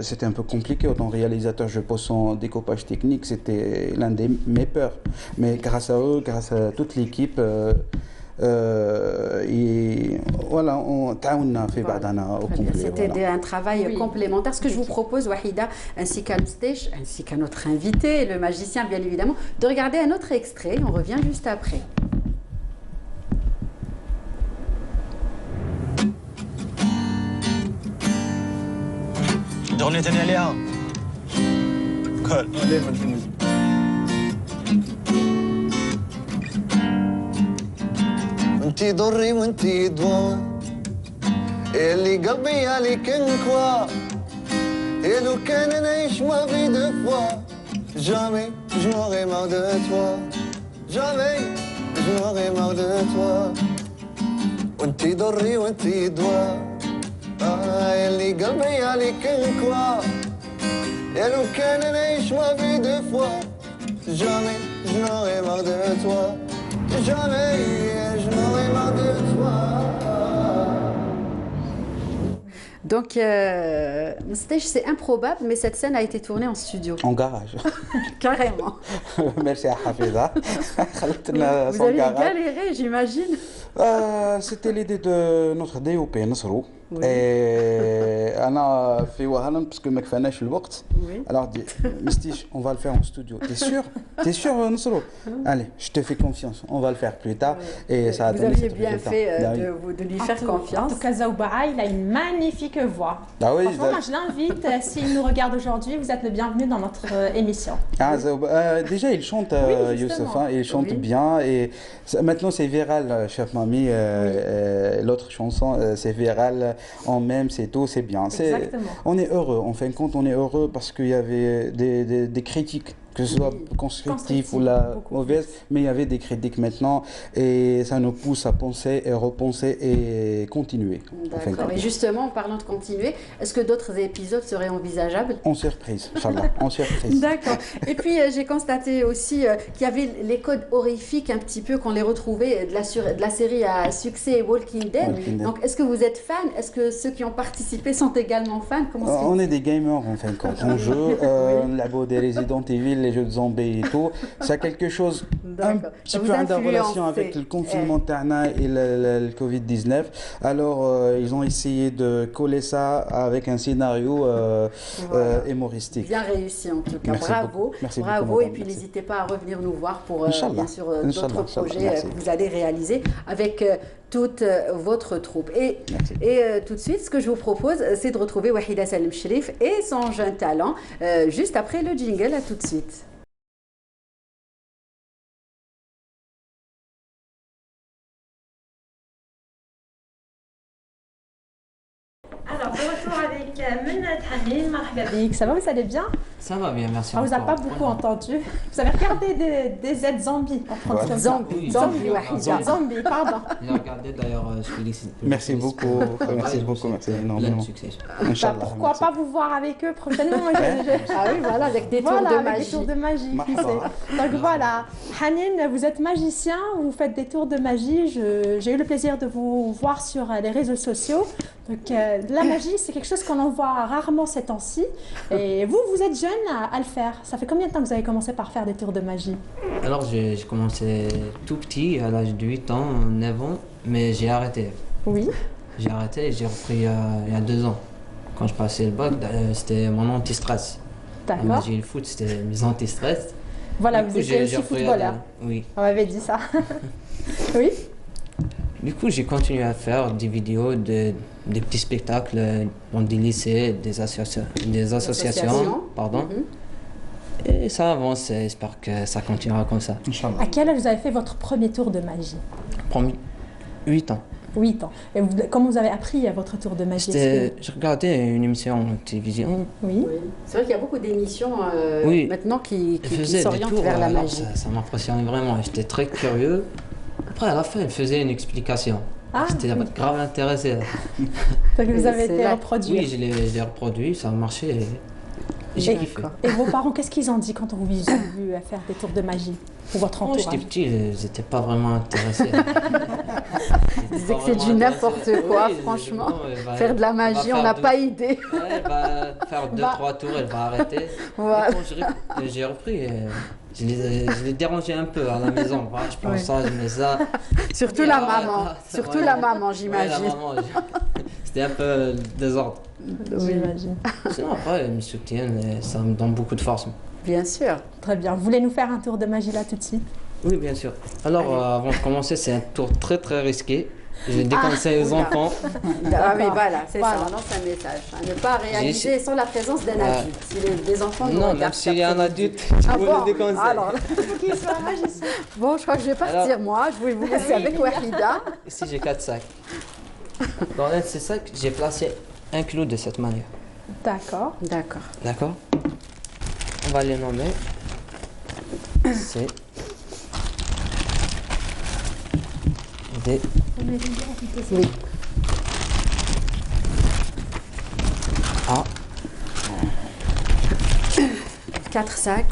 C'était un peu compliqué. En tant que réalisateur, je pose son découpage technique. C'était l'un de mes peurs. Mais grâce à eux, grâce à toute l'équipe, et voilà, on a fait au complet. C'était un travail complémentaire. Ce que je vous propose, Wahida, ainsi qu'à Mstech, ainsi qu'à notre invité, le magicien, bien évidemment, de regarder un autre extrait. On revient juste après. أغنية تانية عليها كل دايما في الموسيقى وانتي ضري وانتي دواء اللي قلبي عليك انكوا لو كان نعيش ما في deux fois jamais je n'aurai marre de toi jamais je n'aurai marre de toi وانتي ضري وانتي دواء اللي قلبي عليك انكوا لو كان نعيش ما في deux fois jamais je n'aurai marre de toi jamais je n'aurai marre de toi. Donc, c'est improbable, mais cette scène a été tournée en studio. En garage. Carrément. Merci à Hafiza. Vous avez galéré, j'imagine. C'était l'idée de notre DOP, Nasrou. Et Anna fait Wahalan parce que mec fanache le waqt. Alors dit Mstich, on va le faire en studio. T'es sûr Nasrou? Allez, je te fais confiance. On va le faire plus tard. Et ça a vous aviez bien fait de lui faire confiance. En tout cas, Zaoubaha, il a une magnifique voix. Ah oui, franchement, moi je l'invite. S'il nous regarde aujourd'hui, vous êtes le bienvenu dans notre émission. Ah, déjà, il chante, Youssef, hein, il chante bien. Et maintenant, c'est viral, chef Mami. L'autre chanson, c'est viral. On m'aime, c'est tout, c'est bien. On est heureux, en fin de compte, on est heureux parce qu'il y avait des critiques, que ce soit constructives ou mauvaises, mais il y avait des critiques maintenant et ça nous pousse à penser et repenser et continuer. D'accord. Et justement, en parlant de continuer, est-ce que d'autres épisodes seraient envisageables? En surprise, Inch'Allah, en surprise. D'accord. Et puis, j'ai constaté aussi qu'il y avait les codes horrifiques un petit peu qu'on les retrouvait de la série à succès Walking Dead. Donc, est-ce que vous êtes fan? Est-ce que ceux qui ont participé sont également fans? On est des gamers en fin de compte. On joue, on a des Resident Evil, les jeux de zombies et tout. C'est quelque chose un petit peu en relation avec le confinement Tarna et le Covid-19. Alors, ils ont essayé de coller ça avec un scénario humoristique. Bien réussi en tout cas. Merci bravo. Merci bravo. beaucoup, Et puis n'hésitez pas à revenir nous voir pour bien sûr d'autres projets que vous allez réaliser avec toute votre troupe. Et tout de suite, ce que je vous propose, c'est de retrouver Wahida Salim Cherif et son jeune talent juste après le jingle. À tout de suite. Alors, de retour avec Ça va, vous allez bien? Ça va bien, merci. On vous a pas beaucoup entendu. Vous avez regardé des Z zombies en France. Zombie, Zombie, pardon. J'ai regardé d'ailleurs, je félicite. Merci beaucoup, merci énormément. Succès. Pourquoi pas vous voir avec eux prochainement? Ah oui, voilà, avec des tours de magie. Des tours de magie, qui sait. Donc voilà, Hanin, vous êtes magicien, vous faites des tours de magie. J'ai eu le plaisir de vous voir sur les réseaux sociaux. Donc la magie, c'est quelque chose qu'on en voit rarement ces temps-ci. Et vous êtes jeune à le faire. Ça fait combien de temps que vous avez commencé par faire des tours de magie? Alors j'ai commencé tout petit, à l'âge de 8 ans, 9 ans, mais j'ai arrêté. Oui. J'ai arrêté et j'ai repris il y a 2 ans. Quand je passais le bac, c'était mon anti-stress. D'accord. La magie et le foot, c'était mes anti-stress. Voilà, Du vous coup, étiez aussi repris footballeur. Oui. On m'avait dit ça. Oui. Du coup, j'ai continué à faire des vidéos, des petits spectacles dans des lycées, des associations. Pardon. Et ça avance, j'espère que ça continuera comme ça. À quel âge vous avez fait votre premier tour de magie? 8 ans. 8 ans. Et comment vous avez appris votre tour de magie? Je regardais une émission de télévision. Oui. C'est vrai qu'il y a beaucoup d'émissions maintenant qui s'orientent vers la magie. Ça m'impressionnait vraiment. J'étais très curieux. Après, à la fin, elle faisait une explication. J'étais grave intéressé. Donc vous avez été reproduit. Oui, je l'ai reproduit, ça a marché. Et j'ai kiffé. Et vos parents, qu'est-ce qu'ils ont dit quand on vous a vu faire des tours de magie pour votre entourage? J'étais petit, ils n'étaient pas vraiment intéressés. Ils disaient que c'est du n'importe quoi, franchement. Faire de la magie, on n'a pas idée. Elle va faire 2-3 tours, elle va arrêter. Voilà. Quand j'ai repris, je les dérangeais un peu à la maison. Voilà, je prends ça, je mets ça. Surtout la maman. Surtout la maman, j'imagine. Ouais, la maman, c'était un peu désordre. J'imagine. Sinon, après, ils me soutiennent et ça me donne beaucoup de force. Bien sûr. Très bien. Vous voulez nous faire un tour de magie là tout de suite? Oui, bien sûr. Alors, avant de commencer, c'est un tour très très risqué. Je déconseille aux enfants. Ah mais voilà, c'est ça, on lance un message. Ne pas réaliser sans la présence d'un adulte. Si les enfants nous regardent, même s'il y a un adulte, je vous le déconseille. Alors, qu'il soit magicien. Bon, je crois que je vais partir moi. Je vais vous laisser avec Wahida. Ici, j'ai 4 sacs. Dans l'un de ces sacs, j'ai placé un clou de cette manière. D'accord. D'accord. D'accord. On va les nommer. C'est des... Oui. A. 4 sacs,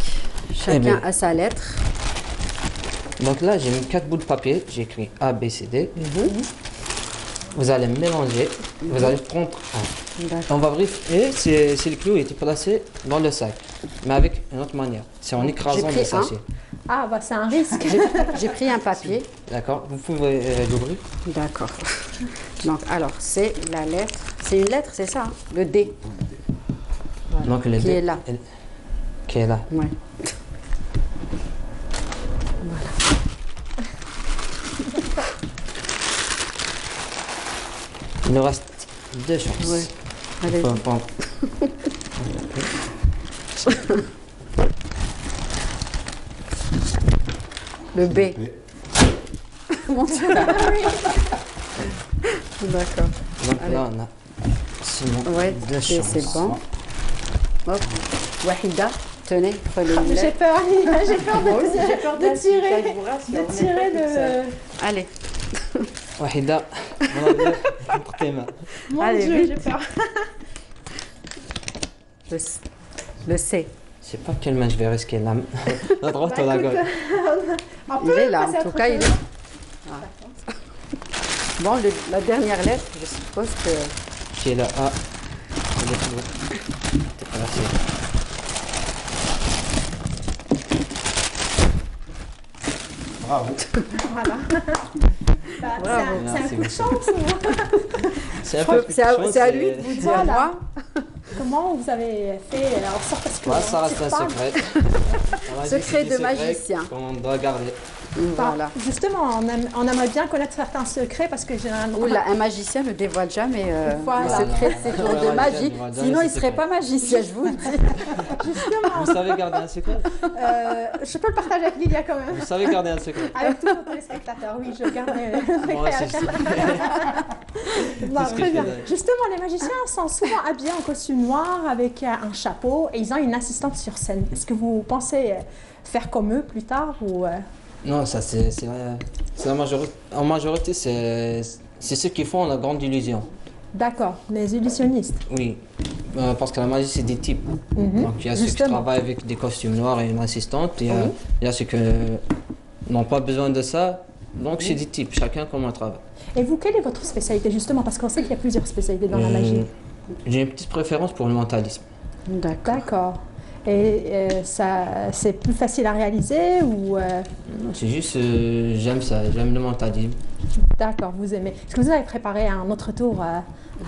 chacun a sa lettre. Donc là, j'ai mis 4 bouts de papier, j'ai écrit A, B, C, D. Vous allez mélanger, vous allez prendre un. On va vérifier si le clou était placé dans le sac, mais avec une autre manière. C'est en écrasant le sachet. Ah, bah c'est un risque. J'ai pris un papier. D'accord, vous pouvez l'ouvrir. D'accord. Donc, alors, c'est la lettre. C'est une lettre, c'est ça, hein, le D. Voilà. Donc, le qui D est là. Qui est là. Ouais. Il nous reste 2 chances. Ouais. Allez. Le B. Mon Dieu. D'accord. Donc là, on a sinon 2 chances. C'est bon. Hop. Wahida, tenez, prenez une J'ai lettre. peur, j'ai peur de tirer. Je vous rassure, De tirer de... Allez. Wahida, on a deux entre tes mains. Mon Allez, Dieu, vite. j'ai peur. Le C. Je sais pas quelle main je vais risquer, la droite ou la gauche. Il est là, en tout cas, il est. Ah. Bon, la dernière lettre, je suppose que. Qui est là A. T'es placé. Bravo. Voilà. Bah, c'est un coup de chance. C'est à lui de vous dire. Voilà. Moi. Comment vous avez fait en sorte que Ça reste un secret. Secret de magicien. On doit garder. Voilà. Justement, on aimerait bien connaître certains secrets parce que généralement... Oula, un magicien ne dévoile jamais Voilà. le secret de ses tours de magie. Sinon, il ne serait pas magicien, je vous le dis. Justement. Vous savez garder un secret? Je peux le partager avec Lilia quand même. Vous savez garder un secret? Avec tous nos téléspectateurs, oui, je garderai le secret. Moi aussi, Non, très bien. Justement, les magiciens sont souvent habillés en costume noir avec un chapeau et ils ont une assistante sur scène. Est-ce que vous pensez faire comme eux plus tard ou Non, ça c'est la majorité. En majorité, c'est ceux qui font la grande illusion. D'accord, les illusionnistes. Oui, parce que la magie c'est des types. Donc il y a ceux qui travaillent avec des costumes noirs et une assistante. Il y a ceux qui n'ont pas besoin de ça. Donc c'est des types, chacun comment il travaille. Et vous, quelle est votre spécialité justement? Parce qu'on sait qu'il y a plusieurs spécialités dans la magie. J'ai une petite préférence pour le mentalisme. D'accord. Et ça, c'est plus facile à réaliser ou C'est juste, j'aime ça, j'aime le mentalisme. D'accord, vous aimez. Est-ce que vous avez préparé un autre tour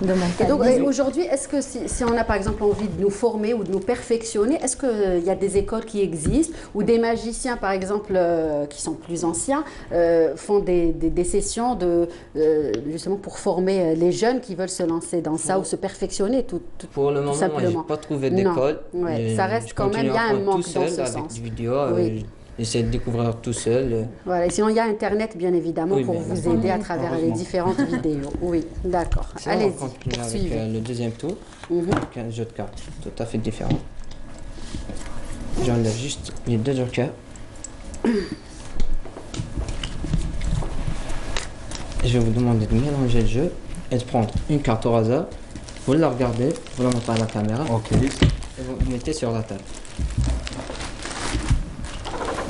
de mentalisme? Et donc aujourd'hui, est-ce que si on a par exemple envie de nous former ou de nous perfectionner, est-ce qu'il y a des écoles qui existent ou des magiciens par exemple qui sont plus anciens font des sessions justement pour former les jeunes qui veulent se lancer dans ça ou se perfectionner tout Pour le moment, je n'ai pas trouvé d'école. Ouais, ça reste quand même, il y a un manque dans ce sens. Avec des vidéos, j'essaie de découvrir tout seul. Voilà, et sinon il y a Internet bien évidemment pour vous aider à travers les différentes vidéos. Oui, d'accord. Allez-y, poursuivez. Avec le deuxième tour, avec un jeu de cartes tout à fait différent. J'enlève juste les deux jokers. Je vais vous demander de mélanger le jeu et de prendre une carte au hasard. Vous la regardez, vous la montrez à la caméra. Ok. Et vous mettez sur la table.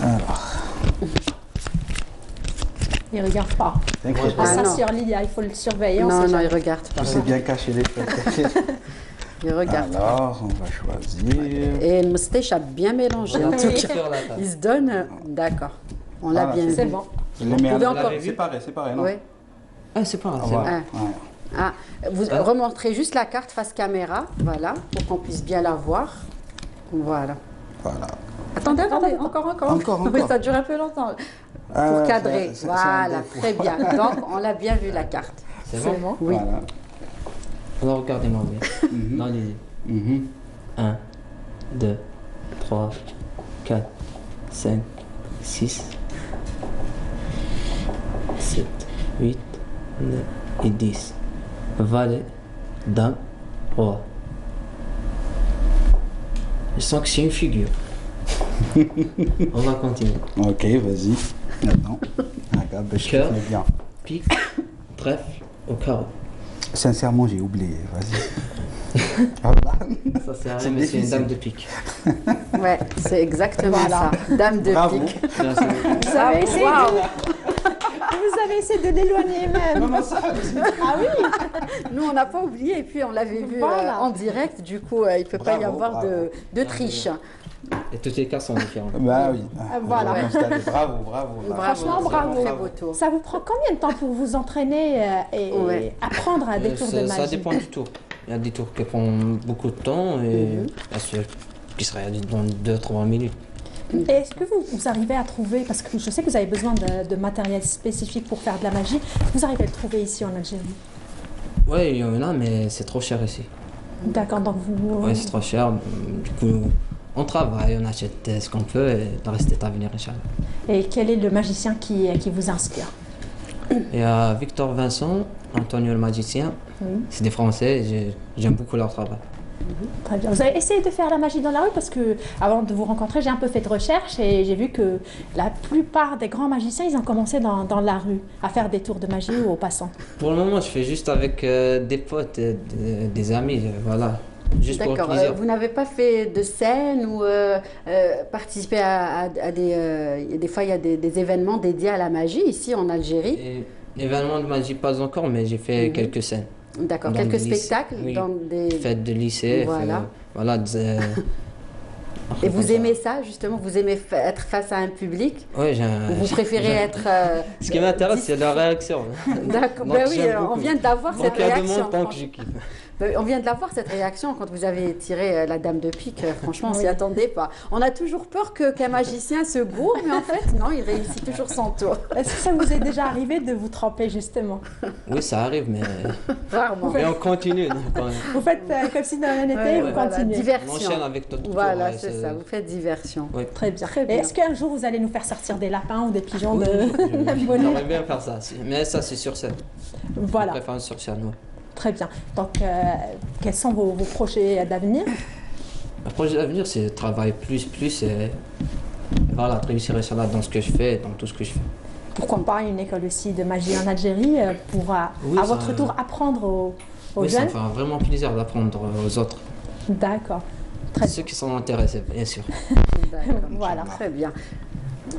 Alors. Il ne regarde pas. Ça sur Lilia, il faut le surveiller. Non, il ne regarde pas. C'est bien caché les choses. Il regarde. Alors, on va choisir. Et le moustache a bien mélangé. En tout cas, il se donne. D'accord. On l'a bien vu. C'est bon. Vous pouvez encore. C'est pareil, non? Oui. Ah, c'est pas grave. Vous remontrez juste la carte face caméra, voilà, pour qu'on puisse bien la voir. Voilà. Attendez, encore. Oui, ça dure un peu longtemps. Pour cadrer. Voilà, très bien. Donc, on l'a bien vu la carte. C'est bon? Oui. Voilà. Alors, regardez-moi bien. Dans les 1, 2, 3, 4, 5, 6, 7, 8, 9 et 10. Valet, dame, roi. Je sens que c'est une figure. On va continuer. Ok, vas-y. Maintenant, regarde, je cœur, bien. pique, trèfle au carreau. Sincèrement, j'ai oublié. Vas-y. Ça c'est rien, mais c'est une dame de pique. Ouais, c'est exactement ça. Dame de pique. Vous avez essayé Vous avez essayé de l'éloigner même. Ah oui. Nous, on n'a pas oublié et puis on l'avait vu en direct. Du coup, il ne peut pas y avoir de triche. Et toutes les cartes sont différentes. Bah oui. Voilà. Bravo. Franchement, bravo. Très beau tour. Ça vous prend combien de temps pour vous entraîner et apprendre à des tours de magie? Ça dépend du tour. Il y a des tours qui prennent beaucoup de temps et ceux qui se réalisent dans 2-3 minutes. Et est-ce que vous arrivez à trouver, parce que je sais que vous avez besoin de matériel spécifique pour faire de la magie, vous arrivez à le trouver ici en Algérie? Oui, il y en a, mais c'est trop cher ici. D'accord, donc vous... Oui, c'est trop cher. Du coup, on travaille, on achète ce qu'on peut et le reste est à venir, Inch'Allah. Et quel est le magicien qui vous inspire? Il y a Victor Vincent, Antonio le magicien. C'est des Français, j'aime beaucoup leur travail. Très bien. Vous avez essayé de faire la magie dans la rue parce que, avant de vous rencontrer, j'ai un peu fait de recherche et j'ai vu que la plupart des grands magiciens, ils ont commencé dans la rue à faire des tours de magie aux passants. Pour le moment, je fais juste avec des potes, des amis, voilà. Juste pour le plaisir. Vous n'avez pas fait de scène ou participé à des fois il y a des événements dédiés à la magie ici en Algérie? Événements de magie, pas encore, mais j'ai fait quelques scènes. D'accord, quelques spectacles dans des fêtes de lycée. Voilà. Et vous aimez ça, justement? Vous aimez être face à un public? Oui, vous préférez être... Ce qui m'intéresse, c'est la réaction. D'accord, ben oui, on vient d'avoir cette réaction. Donc il y a de mon temps que je kiffe. On vient de la voir cette réaction quand vous avez tiré la dame de pique. Franchement, on s'y attendait pas. On a toujours peur qu'un magicien se gourre, mais en fait, non, il réussit toujours son tour. Est-ce que ça vous est déjà arrivé de vous tromper justement? Oui, ça arrive, mais rarement. Mais on continue. Quand même. Vous faites comme si de rien n'était, vous continuez. Diversion. On enchaîne avec d'autres. Voilà, c'est ça. Vous faites diversion. Oui. Très bien. Et est-ce qu'un jour vous allez nous faire sortir des lapins ou des pigeons de J'aimerais bien faire ça, mais ça c'est sur scène. Voilà. Je préfère sur scène, oui. Très bien. Donc, quels sont vos projets d'avenir? Le projet d'avenir, c'est travailler plus et voilà, réussir dans ce que je fais, dans tout ce que je fais. Pourquoi pas une école aussi de magie en Algérie pour, à votre tour, apprendre aux jeunes? Ça me fera vraiment plaisir d'apprendre aux autres. D'accord. Ceux qui sont intéressés, bien sûr. Voilà, très bien.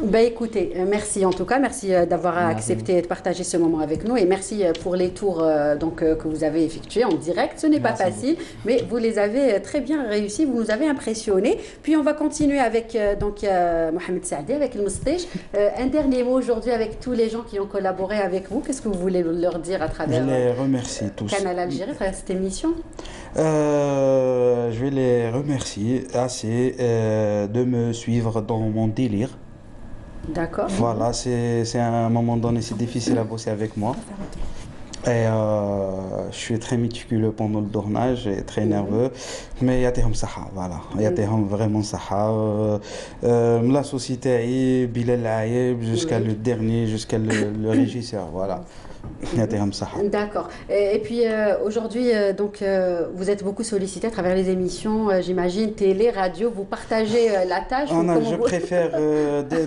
Ben écoutez, merci en tout cas, merci d'avoir accepté de partager ce moment avec nous et merci pour les tours que vous avez effectués en direct. Ce n'est pas facile, mais vous les avez très bien réussis, vous nous avez impressionnés. Puis on va continuer avec Mohamed Saadi, avec le Moustiche. Un dernier mot aujourd'hui avec tous les gens qui ont collaboré avec vous. Qu'est-ce que vous voulez leur dire à travers Je les remercie tous. Canal Algérie, à travers cette émission? Je vais les remercier assez de me suivre dans mon délire. D'accord. Voilà, c'est à un moment donné, c'est difficile à bosser avec moi. Et je suis très méticuleux pendant le tournage et très nerveux. Mais il y a des saha, voilà. Il y a des vraiment saha. La société, Bilal Aïeb, jusqu'à le dernier, jusqu'à le régisseur, voilà. D'accord. Et puis aujourd'hui, vous êtes beaucoup sollicité à travers les émissions, j'imagine, télé, radio. Vous partagez la tâche. Je préfère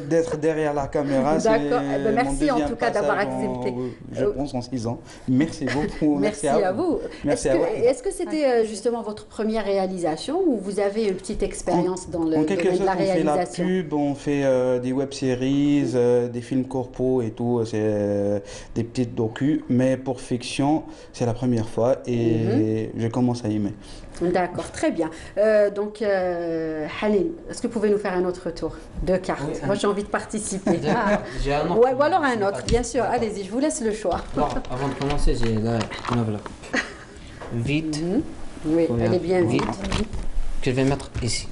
d'être derrière la caméra. D'accord. Merci en tout cas d'avoir accepté. Je pense en 6 ans. Merci beaucoup. Merci à vous. Merci à vous. Est-ce que c'était justement votre première réalisation ou vous avez une petite expérience dans le domaine de la réalisation? On fait la pub, on fait des web-séries, des films corpo et tout. C'est des petites mais pour fiction, c'est la première fois et je commence à aimer. D'accord, très bien. Hanin, est-ce que vous pouvez nous faire un autre tour de cartes? Oui, moi, j'ai envie de participer. J'ai un autre. Ouais, ou alors un autre, bien sûr. Allez-y, je vous laisse le choix. Bon, avant de commencer, j'ai une enveloppe. Vite. Oui, elle est bien vite. Que je vais mettre ici.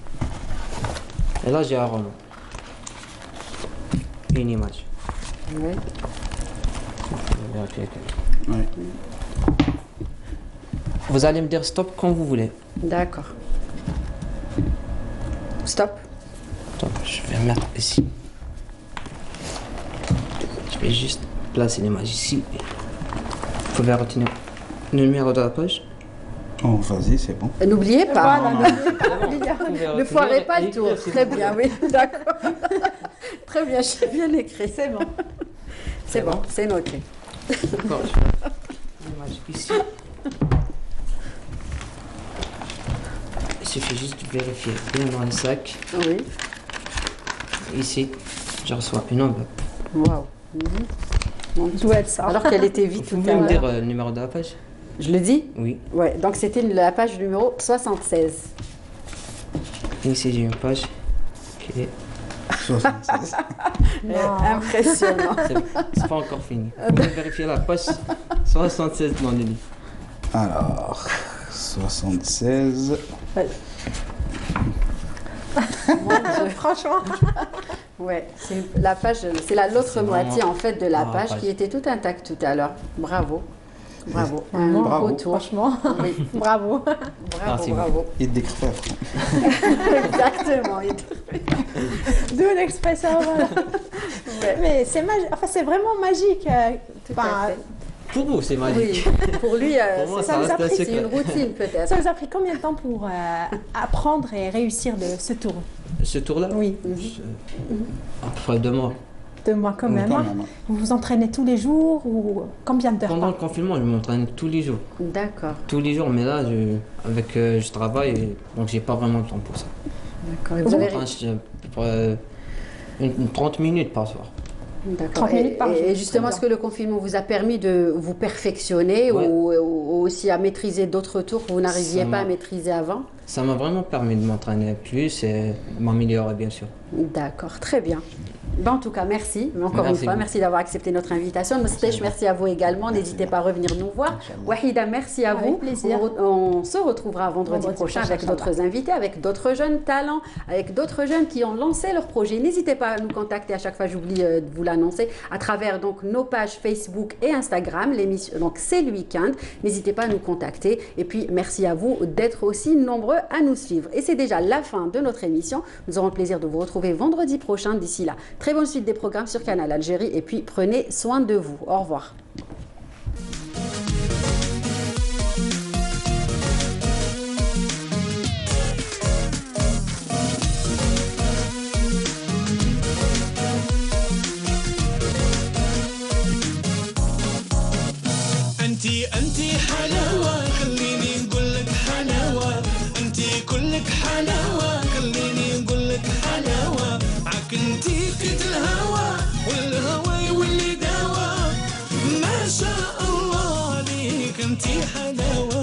Et là, j'ai un roman. Une image. Oui. Oui. Vous allez me dire stop quand vous voulez. D'accord. Stop. Stop. Je vais mettre ici. Je vais juste placer l'image ici. Vous pouvez retenir le numéro de la page. Oh, vas-y, c'est bon. N'oubliez pas. Ne foirez pas le tour. Très bien, oui. D'accord. Très bien, j'ai bien écrit. C'est bon. C'est bon, c'est noté. D'accord, je vais l'image ici. Il suffit juste de vérifier bien dans le sac. Oui. Ici, je reçois une enveloppe. Waouh. D'où elle sort. Alors qu'elle était vite. Vous pouvez me dire le numéro de la page? Je le dis? Oui. Ouais, donc c'était la page numéro 76. Et ici, j'ai une page qui est 76. Impressionnant. C'est pas encore fini. Vous pouvez vérifier la page 76 dans le livre. Alors, 76. Ouais. Franchement. Ouais, c'est la page, c'est l'autre moitié en fait de la page qui était tout intacte tout à l'heure. Bravo. Bravo. Bravo. Retour. Franchement, oui. Bravo. Bravo. Et décrire. Exactement. D'où l'expression. Ouais. Mais c'est enfin, c'est vraiment magique. Pour vous, c'est magique. Oui. Pour lui, ça vous a pris, c'est une routine peut-être. Ça vous a pris combien de temps pour apprendre et réussir ce tour? Ce tour-là? Oui. À peu près 2 mois. 2 mois quand même. Vous vous entraînez tous les jours ou combien d'heures? Pendant le confinement, je m'entraîne tous les jours. D'accord. Tous les jours, mais là, je travaille, donc j'ai pas vraiment le temps pour ça. D'accord. Vous avez... à peu près 30 minutes par soir. D'accord. Et justement, est-ce que le confinement vous a permis de vous perfectionner ou aussi à maîtriser d'autres tours que vous n'arriviez pas à maîtriser avant? Ça m'a vraiment permis de m'entraîner plus et m'améliorer, bien sûr. D'accord, très bien. Ben, en tout cas, merci. Encore une fois, merci d'avoir accepté notre invitation. Moustache, merci à vous également. N'hésitez pas à revenir nous voir. Wahida, merci à vous. On se retrouvera vendredi prochain avec d'autres invités, avec d'autres jeunes talents, avec d'autres jeunes qui ont lancé leur projet. N'hésitez pas à nous contacter. À chaque fois, j'oublie de vous l'annoncer à travers donc nos pages Facebook et Instagram. L'émission, donc c'est le week-end. N'hésitez pas à nous contacter. Et puis, merci à vous d'être aussi nombreux à nous suivre. Et c'est déjà la fin de notre émission. Nous aurons le plaisir de vous retrouver vendredi prochain. D'ici là, très bonne suite des programmes sur Canal Algérie et puis prenez soin de vous. Au revoir. انتي حلاوة خليني نقولك حلاوة انتي كلك حلاوة خليني نقولك حلاوة معاك انتي فيت الهوى والهوى يولي دوا ما شاء الله عليك انتي حلاوة